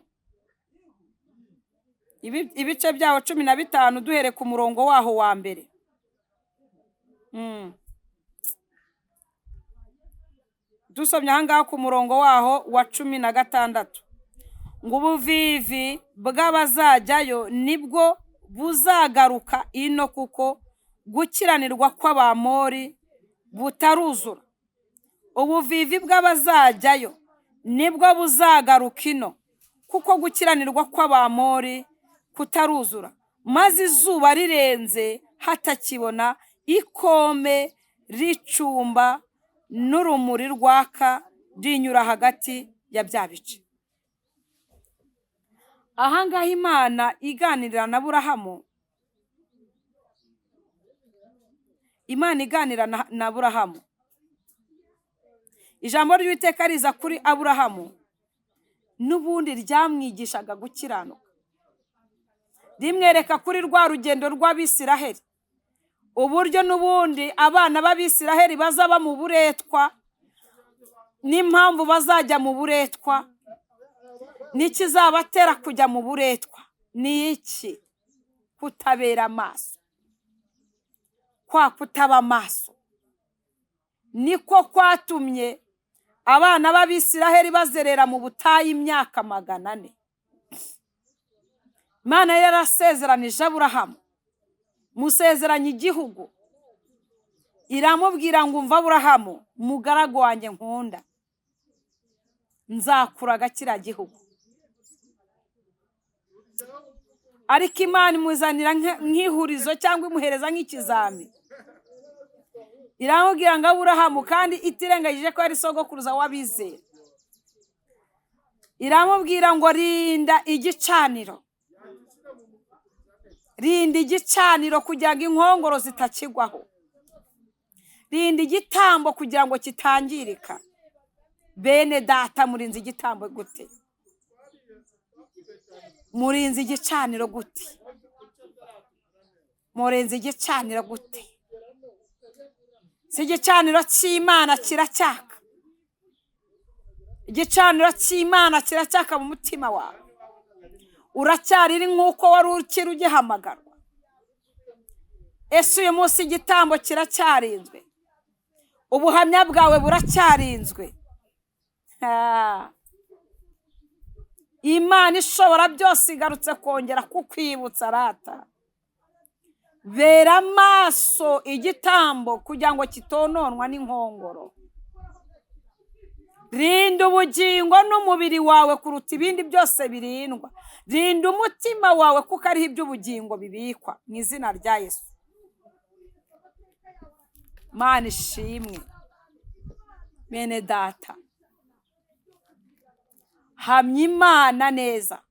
ibice byaho 15 duhere ku murongo waho wa mbere. Dusomye ahangaha ku murongo waho wa 16, ngo ubuvivi bw'abazajyayo nibwo buzagaruka ino, kuko gukiranirwa kw'Abamori butaruzura. Ubuvivi bw'abazajyayo nibwo buzagaruka ino, kuko gukiranirwa kw'Abamori kutaruzura. Maze izuba rirenze hatakibona ikome ricumba, n'urumuri rwaka rinyura hagati ya bya bice. Ahangaha Imana iganirira na Aburahamu, na Aburahamu. Ijambo ry'Uwiteka riza kuri Aburahamu, n'ubundi ryamwigishaga gukiranuka, rimwereka kuri rwa rugendo rw'Abisiraheli, uburyo n'ubundi abana b'Abisiraheli bazaba mu buretwa, n'impamvu bazajya mu buretwa, n'ikizabatera kujya mu buretwa ni iki? Kutabera amaso. Kwa kutaba amaso niko kwatumye abana b'Abisiraheli bazerera mu butayu imyaka 400. Imana yarasezeranije Aburahamu, musezeranya igihugu, iramubwira ngo umva Aburahamu, mugaragu wanjye nkunda, nzakuraga kiriya gihugu. Ariko Imana imuzanira nk'ihurizo cyangwa imuhereza nk'ikizami, iramubwira ngo Aburahamu, kandi itirengagije ko ari sogokuruza w'abizera, iramubwira ngo rinda igicaniro, rinda igicaniro kugira ngo inkongoro zitakigwaho, rinda igitambo kugira ngo kitangirika. Bene data, murinze igitambo gute? Murinze igicaniro gute? Murinze igicaniro gute? Si igicaniro cy'Imana kiracyaka, igicaniro cy'Imana kiracyaka mu mutima wawe. Uracyariri nk'uko wari ukiri ugihamagarwa. Ese uyu munsi igitambo kiracyarinzwe? Ubuhamya bwawe buracyarinzwe? Imana ishobora byose igarutse kongera kukwibutsa rata. Bera maso igitambo kugira ngo kitononwa n'inkongoro. Rinda ubugingo n'umubiri wawe kuruta ibindi byose birindwa. Rinda umutima wawe kuko ariho iby'ubugingo bibikwa, mu izina rya Yesu. Mana ishimwe. Bene data, hamya Imana neza.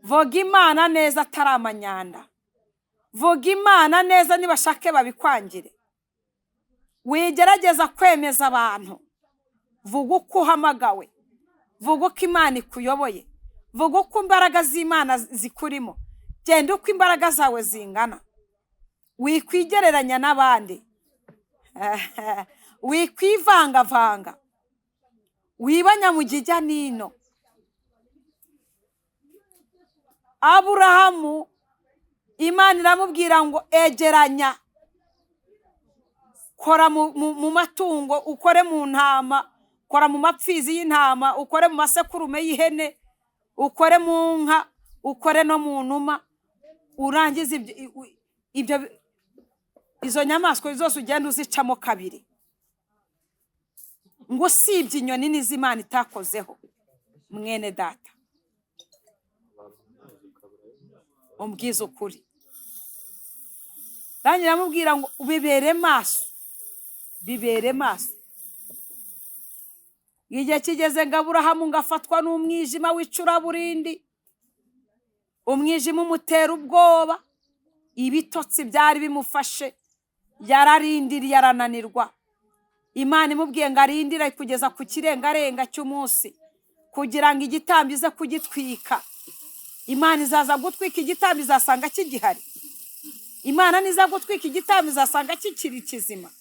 Vuga Imana neza atari amanyanda. Vuga Imana neza nibashake babikwangire. Wigerageza kwemeza abantu. Vuga uko uhamagawe. Vuga uko Imana ikuyoboye. Vuga uko imbaraga z'Imana zikurimo. Genda uko imbaraga zawe zingana. Wikwigereranya n'abandi. Wikwivangavanga. Wibanya mu gijya nino. Aburahamu, Imana iramubwira ngo egeranya, kora mu matungo, ukore mu ntama, kora mu mapfizi y'intama, ukore mu masekurume y'ihene, ukore mu nka, ukore no mu numa. Urangize ibyo izo nyamaswa zose ugenda uzicamo kabiri. Ngo usibye inyoni n'iz'Imana itakozeho. Mwene data, umbwize ukuri. Daniyeli aramubwira ngo bibere maso, bibere maso. Igihe kigeze ngo Aburahamu ngafatwa n'umwijima w'icuraburindi. Umwijima umutera ubwoba, ibitotsi byari bimufashe, yararindiriye arananirwa. Imana imubwiye ngo arindire kugeza ku kirengarenga cy'umunsi kugira ngo igitambo ize kugitwika. Imana izaza gutwika igitambo izasanga kigihari. Imana niza gutwika igitambo izasanga kikiri kizima.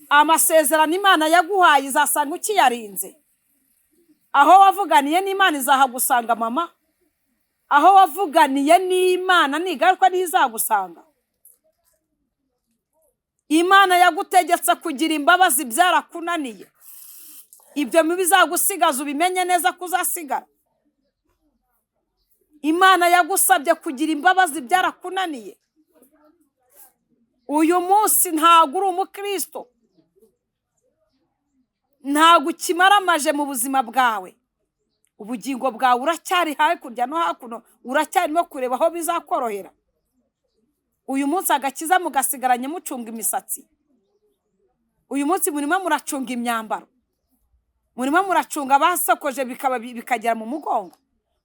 Amasezerano Imana yaguhaye izasanga ukiyarinze. Aho wavuganiye n'Imana izahagusanga mama. Aho wavuganiye n'Imana nigaruka niho izagusanga. Imana yagutegetse kugira imbabazi byarakunaniye. Ibyo bizagusigaza ubimenye neza kuzasigara. Imana yagusabye kugira imbabazi byarakunaniye. Uyu munsi ntago uri umukristo. Ntago ukimaramaje mu buzima bwawe. Ubugingo bwawe uracyari hakurya no hakuno, uracyarimo kureba aho bizakorohera. Uyu munsi agakiza mugasigaranye mucunga imisatsi. Uyu munsi murimo muracunga imyambaro. Murimo muracunga abasokoje bikagera mu mugongo.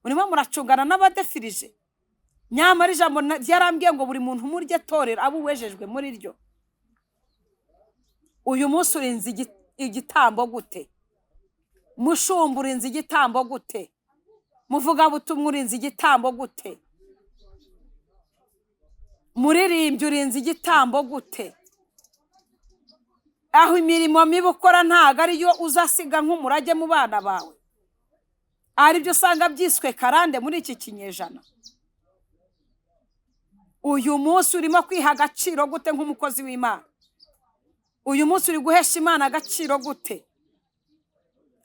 Murimo muracungana n'abadefirije. Nyamara ijambo ryarambwiye ngo buri muntu murye torero abo wejejwe muri ryo. Uyu munsi urinze igitambo gute? Mushumba urinze igitambo gute? Muvuga butumwa urinze igitambo gute? Muririmbyi urinze igitambo gute? Aho imirimo mibi ukora ntago ariyo uzasiga nk'umurage mu bana bawe. Ari byo usanga byiswe karande muri iki kinyejana. Uyu munsi urimo kwiha agaciro gute nk'umukozi w'Imana? Uyu munsi uri guhesha Imana agaciro gute?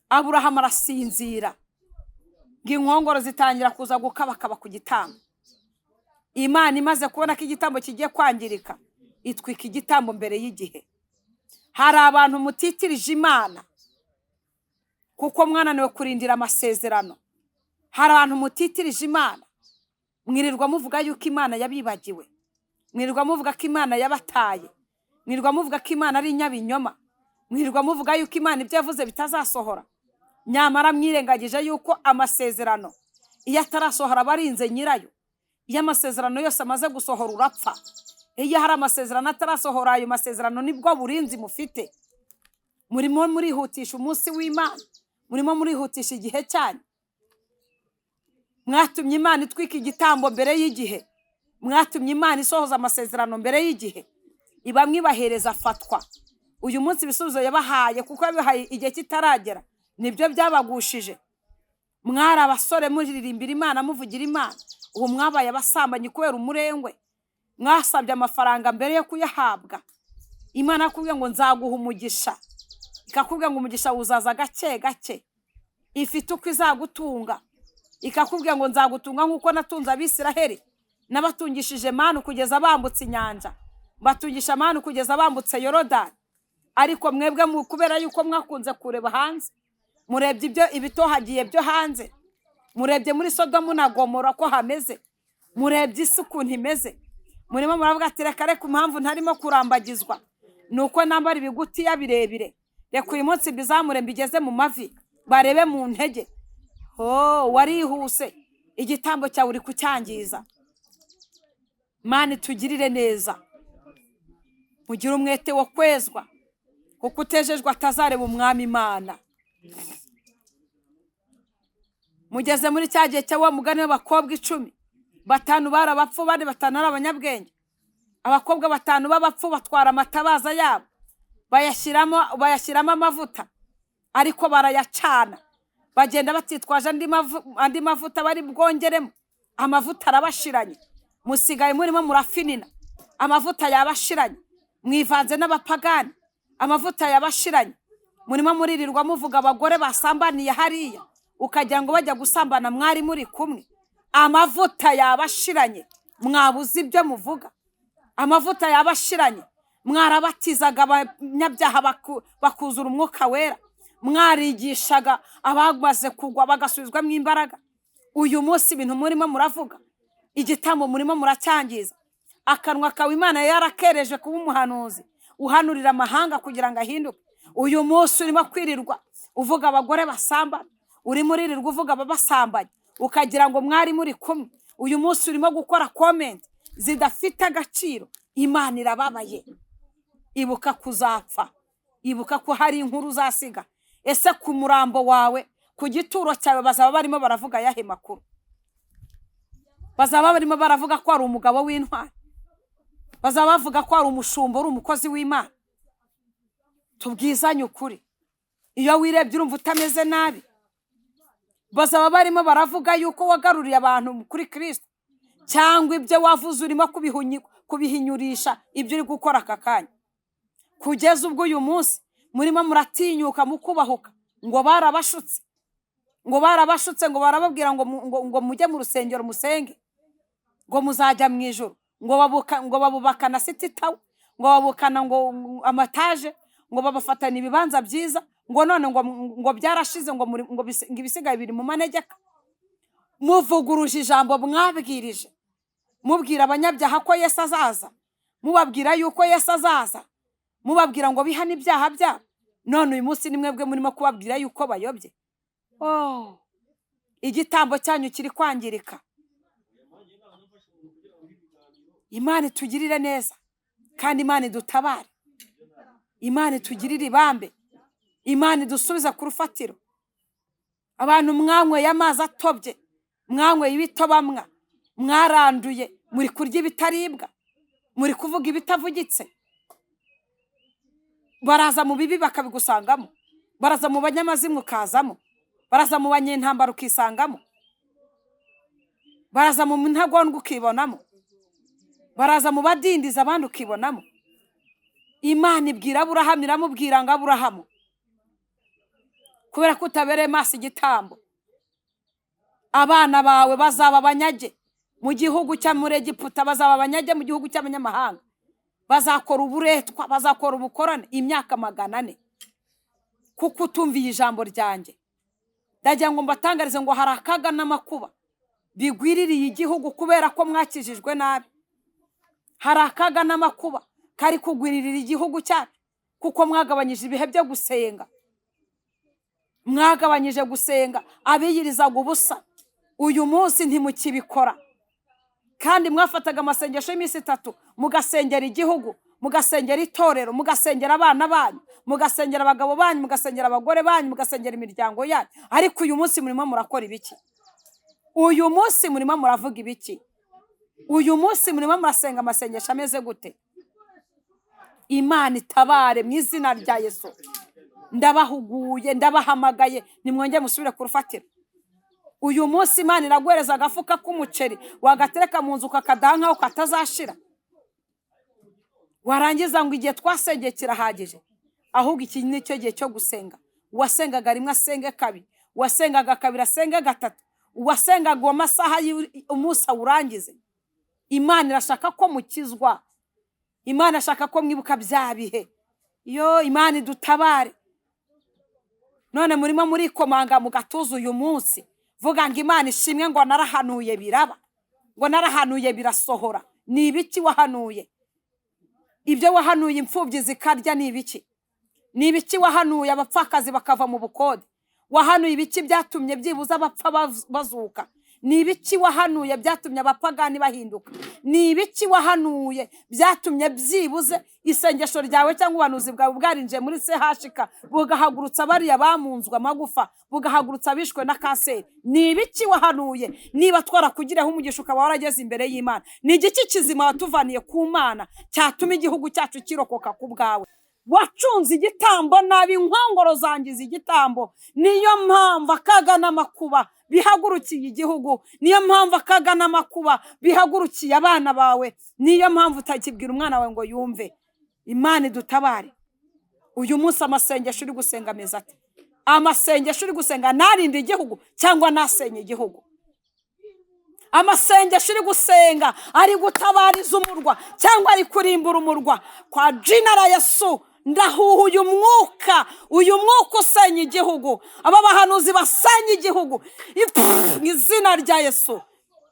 Aburahamu arasinzira. Inkongoro zitangira kuza gukabakaba ku gitambo. Imana imaze kubona ko igitambo kigiye kwangirika, itwika igitambo mbere y'igihe. Hari abantu mutitirije Imana kuko mwananiwe kurindira amasezerano. Hari abantu mutitirije Imana, mwirirwa muvuga yuko Imana yabibagiwe. Mwirirwa muvuga ko Imana yabataye. Mwirirwa muvuga ko Imana ari inyabinyoma. Mwirirwa muvuga yuko Imana ibyo yavuze bitazasohora. nyamara mwirengagije yuko amasezerano iyo atarasohora abarinze nyirayo. Iyo amasezerano yose amaze gusohora urapfa. Iyo hari amasezerano atarasohora, ayo masezerano nibwo burinzi mufite. Murimo murihutisha umunsi w'Imana, murimo murihutisha igihe cyanyu. Mwatumye Imana itwika igitambo mbere y'igihe, mwatumye Imana isohoza amasezerano mbere y'igihe. Iba mwibahereza afatwa. Uyu munsi ibisubizo yabahaye kuko yabihaye igihe kitaragera, nibyo byabagushije. Mwari abasore muririmbira Imana, muvugira Imana, ubu mwabaye abasambanyi kubera umurengwe. Mwasabye amafaranga mbere yo kuyahabwa. Imana akubwiye ngo nzaguha umugisha, ikakubwiye ngo umugisha uzaza gake gake. Ifite uko izagutunga, ikakubwiye ngo nzagutunga nk'uko natunze Abisiraheli, nabatungishije manu kugeza bambutse inyanja, batungisha manu kugeza bambutse Yorodani. Ariko mwebwe kubera yuko mwakunze kureba hanze, murebye ibyo ibitohagiye byo hanze, murebye muri Sodomu na Gomora ko hameze, murebye isi ukuntu imeze, murimo muravuga ati reka reka impamvu ntarimo kurambagizwa nuko nambara ibigutiya birebire, reka uyu munsi mbizamure mbigeze mu mavi barebe mu ntege. Warihuse, igitambo cyawe uri kucyangiza. Mana tugirire neza, mugire umwete wo kwezwa, kuko utejejwe atazareba umwami Imana. Mugeze muri cya gihe cya wa mugani w'abakobwa 10, 5 bari abapfu, bandi 5 ari abanyabwenge. Abakobwa 5 b'abapfu batwara amatabaza yabo, bayashyiramo amavuta, ariko barayacana. Bagenda batitwaje andi mavuta bari bwongeremo, amavuta arabashiranye. Musigaye murimo murafinina, amavuta yabashiranye. Mwivanze n'abapagani, amavuta yabashiranye. Murimo muririrwa muvuga abagore basambaniye hariya, ukagira ngo bajya gusambana mwari muri kumwe. Amavuta yabashiranye, mwabuze ibyo muvuga. Amavuta yabashiranye, mwarabatizaga abanyabyaha bakuzura umwuka wera, mwarigishaga abamaze kugwa bagasubizwamo imbaraga. Uyu munsi ibintu murimo muravuga, igitambo murimo muracyangiza. Akanwa kawe Imana yarakereje kuba umuhanuzi, uhanurira amahanga kugira ngo ahinduke. Uyu munsi urimo kwirirwa uvuga abagore basambana, urimo uririrwa uvuga ababasambanye, ukagira ngo mwari muri kumwe. Uyu munsi urimo gukora comment zidafite agaciro. Imana irababaye. Ibuka kuzapfa, ibuka ko hari inkuru uzasiga. Ese ku murambo wawe, ku gituro cyawe bazaba barimo baravuga yahe makuru? Bazaba barimo baravuga ko ari umugabo w'intwari, bazaba bavuga ko ari umushumba, uri umukozi w'Imana. Tubwizanye ukuri, iyo wirebye urumva utameze nabi. Bazaba barimo baravuga yuko wagaruriye abantu kuri Kristo, cyangwa ibyo wavuze urimo kubihinyurisha ibyo uri gukora aka kanya. Kugeza ubwo uyu munsi murimo muratinyuka mukubahuka ngo barabashutse, ngo barababwira ngo mujye mu rusengero musenge, ngo muzajya mu ijuru, ngo babubakana City Tower, ngo babukana ngo amataje, ngo babafatana ibibanza byiza, ngo none ngo byarashize, ngo ibisigaye biri mu manegeka. Muvuguruje ijambo mwabwirije, mubwira abanyabyaha ko Yesu azaza, mubabwira yuko Yesu azaza, mubabwira ngo bihane ibyaha byabo. None uyu munsi nimwebwe murimo kubabwira yuko bayobye. Igitambo cyanyu kiri kwangirika. Imana itugirire neza, kandi Imana idutabare. Imana itugirire ibambe, Imana idusubiza ku rufatiro. Abantu mwanyweye amazi atobye, mwanyweye ibitobamwa, mwaranduye, muri kurya ibitaribwa, muri kuvuga ibitavugitse. Baraza mu bibi bakabigusangamo, baraza mu banyamazimwe ukazamo, baraza mu banyentambara ukisangamo, baraza mu ntagondwa ukibonamo, baraza mu badindiza abandi ukibonamo. Imana ibwira Aburahamu, iramubwira ngo Aburahamu, kubera ko utabereye maso igitambo, abana bawe bazaba abanyage mu gihugu cya muri Egiputa, bazaba abanyage mu gihugu cy'abanyamahanga. Bazakora uburetwa, bazakora ubukorane imyaka 400, kuko utumviye ijambo ryanjye. Ndagira ngo mbatangarize ngo hari akaga n'amakuba bigwiririye igihugu kubera ko mwakijijwe nabi. Hari akaga n'amakuba kari kugwiririra igihugu cyacu kuko mwagabanyije ibihe byo gusenga. mwagabanyije gusenga, abiyirizaga ubusa uyu munsi ntimukibikora, kandi mwafataga amasengesho y'iminsi 3 mugasengera igihugu, mugasengera itorero, mugasengera abana banyu, mugasengera abagabo banyu, mugasengera abagore banyu, mugasengera imiryango yanyu. Ariko uyu munsi murimo murakora ibiki? Uyu munsi murimo muravuga ibiki? Uyu munsi murimo murasenga amasengesho ameze gute? Imana itabare mu izina rya Yesu. Ndabahuguye, ndabahamagaye, nimwongeye musubire ku rufatiro. Uyu munsi Imana iraguhereza agafuka k'umuceri, wagatereka mu nzu ukakadaha nkaho katazashira. Warangiza ngo igihe twasengeye kirahagije. Ahubwo iki ni cyo gihe cyo gusenga. Wasengaga rimwe asenge kabiri, wasengaga kabiri asenge gatatu, wasengaga uwo masaha umunsi awurangize. Imana irashaka ko mukizwa. Imana ashaka ko mwibuka bya bihe. Yo Imana idutabare. None murimo murikomanga mu gatuza uyu munsi, vuga ngo Imana ishimwe ngo narahanuye biraba, ngo narahanuye birasohora. Ni ibiki wahanuye? Ibyo wahanuye imfubyi zikarya ni ibiki? Ni ibiki wahanuye abapfakazi bakava mu bukode? Wahanuye ibiki byatumye byibuza abapfa bazuka? Ni ibiki wahanuye byatumye abapagani bahinduka? Ni ibiki wahanuye byatumye byibuze isengesho ryawe cyangwa ubuhanuzi bwawe bwarinjiye muri CHK bugahagurutsa bariya bamunzwe amagufa, bugahagurutsa bishwe na kanseri? Ni ibiki wahanuye? Niba twarakugireho umugisha ukaba warageze imbere y'Imana, ni igiki kizima watuvaniye ku Mana cyatuma igihugu cyacu kirokoka ku bwawe? Wacunze igitambo nabi, inkongoro zangiza igitambo. Niyo mpamvu akaga n'amakuba bihagurukiye igihugu, niyo mpamvu akaga n'amakuba bihagurukiye abana bawe, niyo mpamvu utakibwira umwana wawe ngo yumve. Imana idutabare. Uyu munsi amasengesho uri gusenga ameze ate? Amasengesho uri gusenga narinde igihugu cyangwa nasenye igihugu? Amasengesho uri gusenga ari gutabariza umurwa cyangwa ari kurimbura umurwa? Kwa jina la Yesu ndahuha uyu mwuka usenya igihugu, aba bahanuzi basenya igihugu mu izina rya Yesu.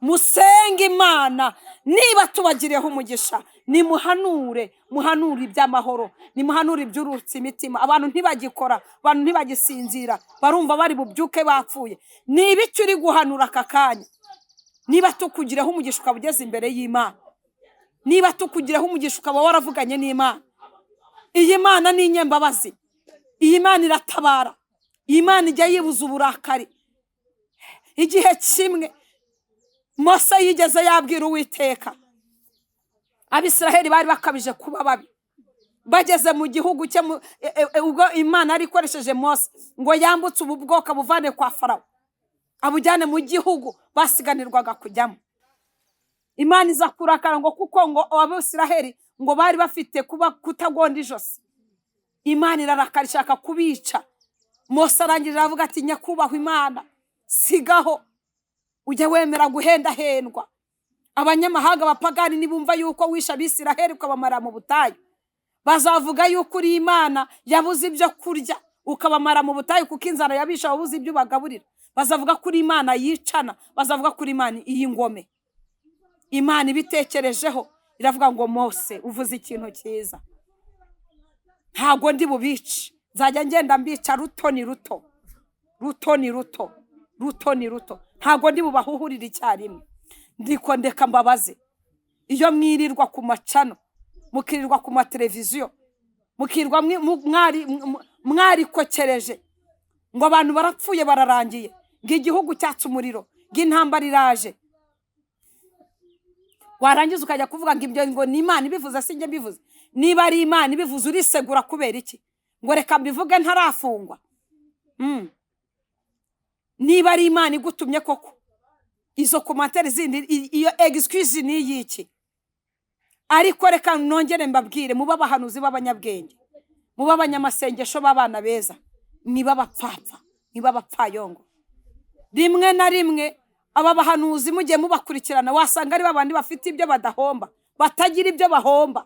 Musenge Imana. Niba tubagireho umugisha, nimuhanure, muhanure iby'amahoro, nimuhanure iby'urutsa imitima. Abantu ntibagikora, abantu ntibagisinzira, barumva bari bubyuke bapfuye. Ni ibiki uri guhanura aka kanya? Niba tukugireho umugisha ukaba ugeze imbere y'Imana, niba tukugireho umugisha ukaba waravuganye n'Imana, iyi Mana ni inyembabazi, iyi Mana iratabara, iyi Mana ijya yibuza uburakari. Igihe kimwe Mose yigeze yabwira Uwiteka, Abisiraheli bari bakabije kuba babi, bageze mu gihugu cye ubwo Imana ari ikoresheje Mose ngo yambutse ubu bwoko buvane kwa Farawo abujyane mu gihugu basiganirwaga kujyamo. Imana iza kurakara ngo kuko ngo Abisiraheli ngo bari bafite kuba kutagonda ijosi. Imana irarakara ishaka kubica. Mose arangije avuga ati nyakubahwa Imana, sigaho ujye wemera guhendahendwa. Abanyamahanga bapagani nibumva yuko wisha Abisiraheli ukabamara mu butayu, bazavuga yuko uri Imana yabuze ibyo kurya ukabamara mu butayu kuko inzara yabisha wabuze ibyo bagaburira. Bazavuga kuri Imana yicana, bazavuga kuri Imana iy'ingome. Imana ibitekerejeho iravuga ngo Mose uvuze ikintu cyiza, ntago ndi bubici, nzajya ngenda mbica ruto ni ruto, ruto ni ruto, ruto ni ruto. Ntago ndi bubahuhurira icyarimwe. Ndiko ndeka mbabaze. Iyo mwirirwa ku macano, mukirirwa ku mateleviziyo, mukirwa mwari kokereje ngo abantu barapfuye bararangiye, ngo igihugu cyatse umuriro, ngo intambara iraje, warangiza ukajya kuvuga ngo ibyo ngo ni Imana ibivuze sinjye mbivuze. Niba ari Imana ibivuze urisegura kubera iki? Ngo reka mbivuge ntarafungwa. Niba ari Imana igutumye koko, izo komantere zindi iyo excuse ni yiki? Ariko reka nongere mbabwire, muba abahanuzi b'abanyabwenge, muba abanyamasengesho b'abana beza, niba bapfapfa, niba bapfayongo. Rimwe na rimwe aba bahanuzi mugiye mubakurikirana wasanga ari babandi bafite ibyo badahomba, batagira ibyo bahomba.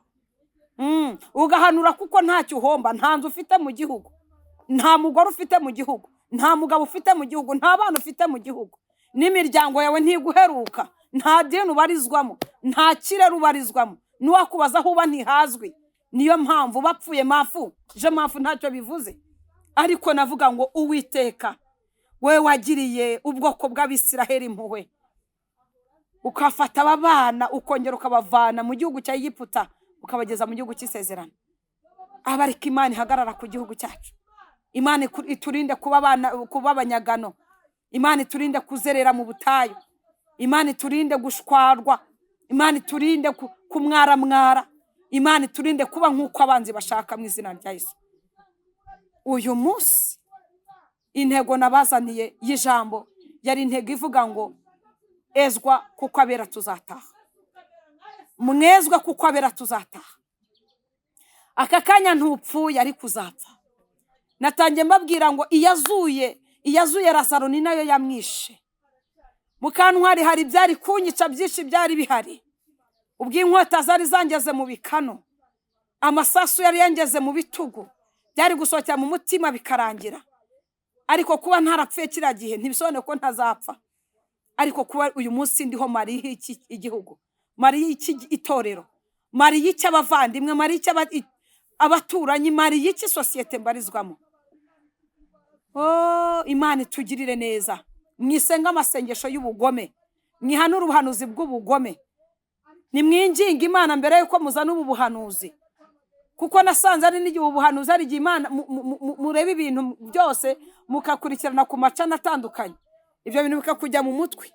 Ugahanura kuko ntacyo uhomba. Nta nzu ufite mu gihugu, nta mugore ufite mu gihugu, nta mugabo ufite mu gihugu, nta bana ufite mu gihugu, n'imiryango yawe ntiguheruka, nta dini ubarizwamo, nta kirere ubarizwamo, nuwakubaza aho uba ntihazwi. Niyo mpamvu bapfuye mafu, je mafu ntacyo bivuze. ariko navuga ngo Uwiteka we wagiriye ubwoko bw'Abisiraheli impuhwe, ukafata aba bana ukongera ukabavana mu gihugu cya Egiputa ukabageza mu gihugu cy'isezerano. Abarika Imana ihagarara ku gihugu cyacu. Imana iturinde kuba abanyagano. Imana iturinde kuzerera mu butayu. Imana iturinde gushwarwa. Imana iturinde kumwaramwara. Imana iturinde kuba nk'uko abanzi bashaka mu izina rya Yesu. Uyu munsi intego nabazaniye y'ijambo yari intego ivuga ngo ezwa kuko abera tuzataha. Mwezwa kuko abera tuzataha. Aka kanya ntupfuye ari kuzapfa. Natangiye mbabwira ngo iyazuye Lazaro ni nayo yamwishe. Mukantwari hari byari kunyica byinshi byari bihari. Ubw'inkota zari zangeze mu bikano, amasasu yari yangeze mu bitugu, byari gusohokera mu mutima bikarangira. Ariko kuba ntarapfuye kiriya gihe ntibisobanuye ko ntazapfa. Ariko kuba uyu munsi ndiho mariye iki igihugu, mariye iki itorero, mariye iki abavandimwe, mariye iki abaturanyi, mariye iki sosiyete mbarizwamo. Imana itugirire neza. Mwisenga amasengesho y'ubugome, mwihanura ubuhanuzi bw'ubugome. Nimwinginga Imana mbere yuko muzana ubu buhanuzi, kuko nasanze ari n'igihe ubuhanuzi ari igihe Imana mureba ibintu byose mukakurikirana ku macana atandukanye, ibyo bintu bikakujya mu mutwe,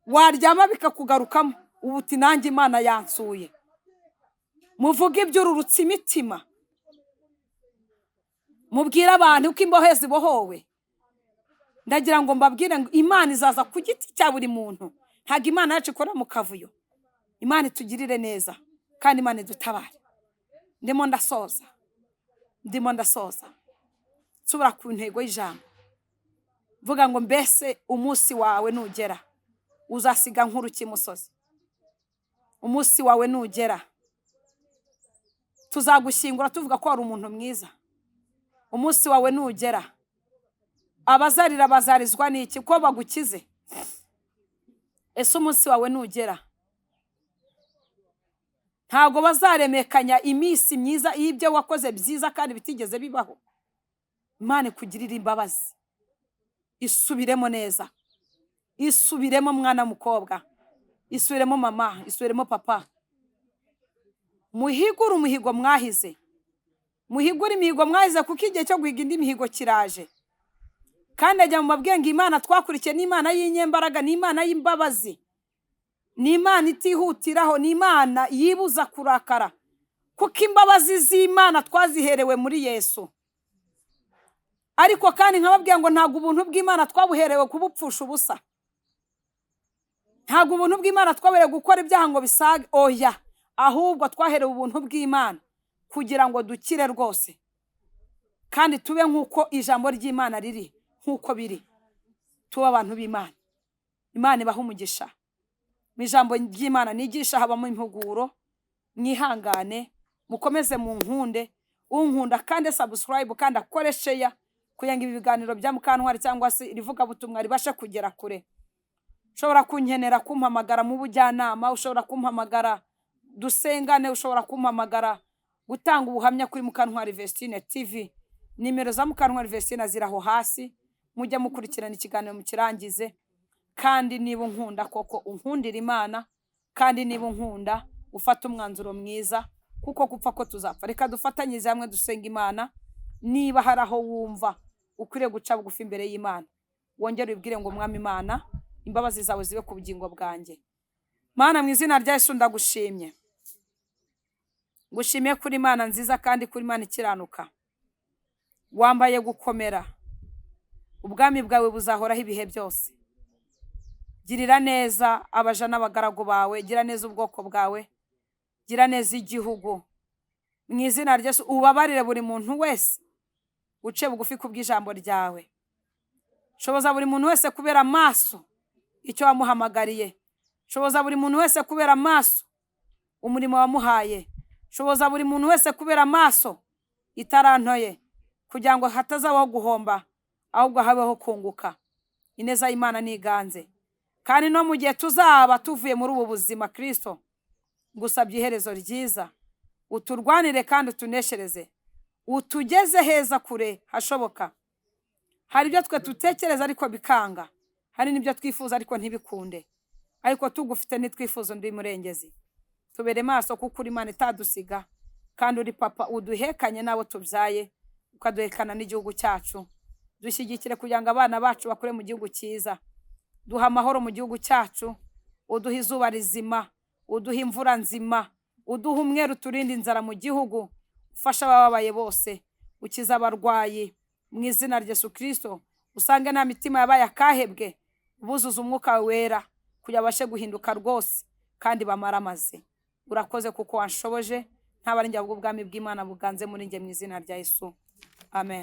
waryama bikakugarukamo. Ubuti nanjye Imana yansuye. Muvuge iby'ururutse imitima, mubwira abantu uko imbohe zibohowe. Ndagira ngo mbabwire ngo Imana izaza ku giti cya buri muntu. Ntabwo Imana yacu ikora mu kavuyo. Imana itugirire neza kandi Imana idutabare. Ndimo ndasoza nsubira ku ntego y'ijambo, vuga ngo mbese umunsi wawe nugera uzasiga nkuru cy'imusozi. Umunsi wawe nugera tuzagushyingura tuvuga ko ari umuntu mwiza. Umunsi wawe nugera abazarira bazarizwa n'iki ko bagukize. Ese umunsi wawe nugera ntago bazaremekanya iminsi myiza y'ibyo wakoze byiza kandi bitigeze bibaho. Imana ikugirire imbabazi, isubiremo neza, isubiremo mwana mukobwa, isubiremo mama, isubiremo papa. Muhigure umuhigo mwahize, muhigure imihigo mwahize, kuko igihe cyo guhiga indi mihigo kiraje. Kandi ajya mu mabwenge Imana twakurikiye ni Imana y'inyembaraga, ni Imana y'imbabazi, ni Imana itihutiraho, ni Imana yibuza kurakara, kuko imbabazi z'Imana twaziherewe muri Yesu. Ariko kandi nkababwira ngo ntabwo ubuntu bw'Imana twabuherewe kubupfusha ubusa. Ntabwo ubuntu bw'Imana twaberewe gukora ibyaha ngo bisage, oya, ahubwo twaherewe ubuntu bw'Imana kugira ngo dukire rwose kandi tube nk'uko ijambo ry'Imana riri, nk'uko biri, tube abantu b'Imana. Imana ibaha umugisha. Mu ijambo ry'Imana nigisha habamo impuguro. Mwihangane, mukomeze mu nkunde, unkunda kandi subscribe kandi akore share kugira ngo ibiganiro bya Mukantwari cyangwa se rivuga butumwa ribashe kugera kure. Ushobora kunkenera kumpamagara mu bujyanama, ushobora kumpamagara dusengane, ushobora kumpamagara gutanga ubuhamya kuri Mukantwari Vestine TV. Nimero za Mukantwari Vestine ziraho hasi, mujya mukurikirana ikiganiro mukirangize. Kandi niba unkunda koko unkundira Imana, kandi niba unkunda ufata umwanzuro mwiza, kuko gupfa ko tuzapfa. Reka dufatanyirize hamwe dusenga Imana. Niba hari aho wumva ukwiriye guca bugufi imbere y'Imana, wongere ubwire ngo Mwami Imana, imbabazi zawe zibe ku bugingo bwanjye. Mana, mu izina rya Yesu ndagushimye. Ngushimiye kuri Imana nziza kandi kuri Imana ikiranuka. Wambaye gukomera, ubwami bwawe buzahoraho ibihe byose. Girira neza abaja n'abagaragu bawe, gira neza ubwoko bwawe, gira neza igihugu. Mu izina rya Yesu ubabarire buri muntu wese uce bugufi kubw'ijambo ryawe. Shoboza buri muntu wese kubera maso icyo wamuhamagariye. Shoboza buri muntu wese kubera maso umurimo wamuhaye. Shoboza buri muntu wese kubera maso itarantoye, kugira ngo hatazabaho guhomba ahubwo habeho kunguka. Ineza y'Imana niganze. Kandi no mu gihe tuzaba tuvuye muri ubu buzima, Kristo ngusabye iherezo ryiza, uturwanire kandi utuneshereze. utugeze heza kure hashoboka. Hari ibyo twe dutekereza ariko bikanga, hari n'ibyo twifuza ariko ntibikunde, ariko tugufite ntitwifuza undi murengezi. Tubere maso kuko uri Imana itadusiga, kandi uri papa uduhekanye n'abo tubyaye, ukaduhekana n'igihugu cyacu. Dushyigikire kugira ngo abana bacu bakure mu gihugu cyiza. Duha amahoro mu gihugu cyacu, uduha izuba rizima, uduha imvura nzima, uduha umweru, turinde inzara mu gihugu, ufasha abababaye bose, ukiza abarwayi mu izina rya Yesu Kristo. Usange nta mitima yabaye akahebwe, buzuza umwuka wera kugira babashe guhinduka rwose kandi bamaramaze. Urakoze kuko wanshoboje, ntabari njye ahubwo ubwami bw'Imana buganze muri njye mu izina rya Yesu. Amen.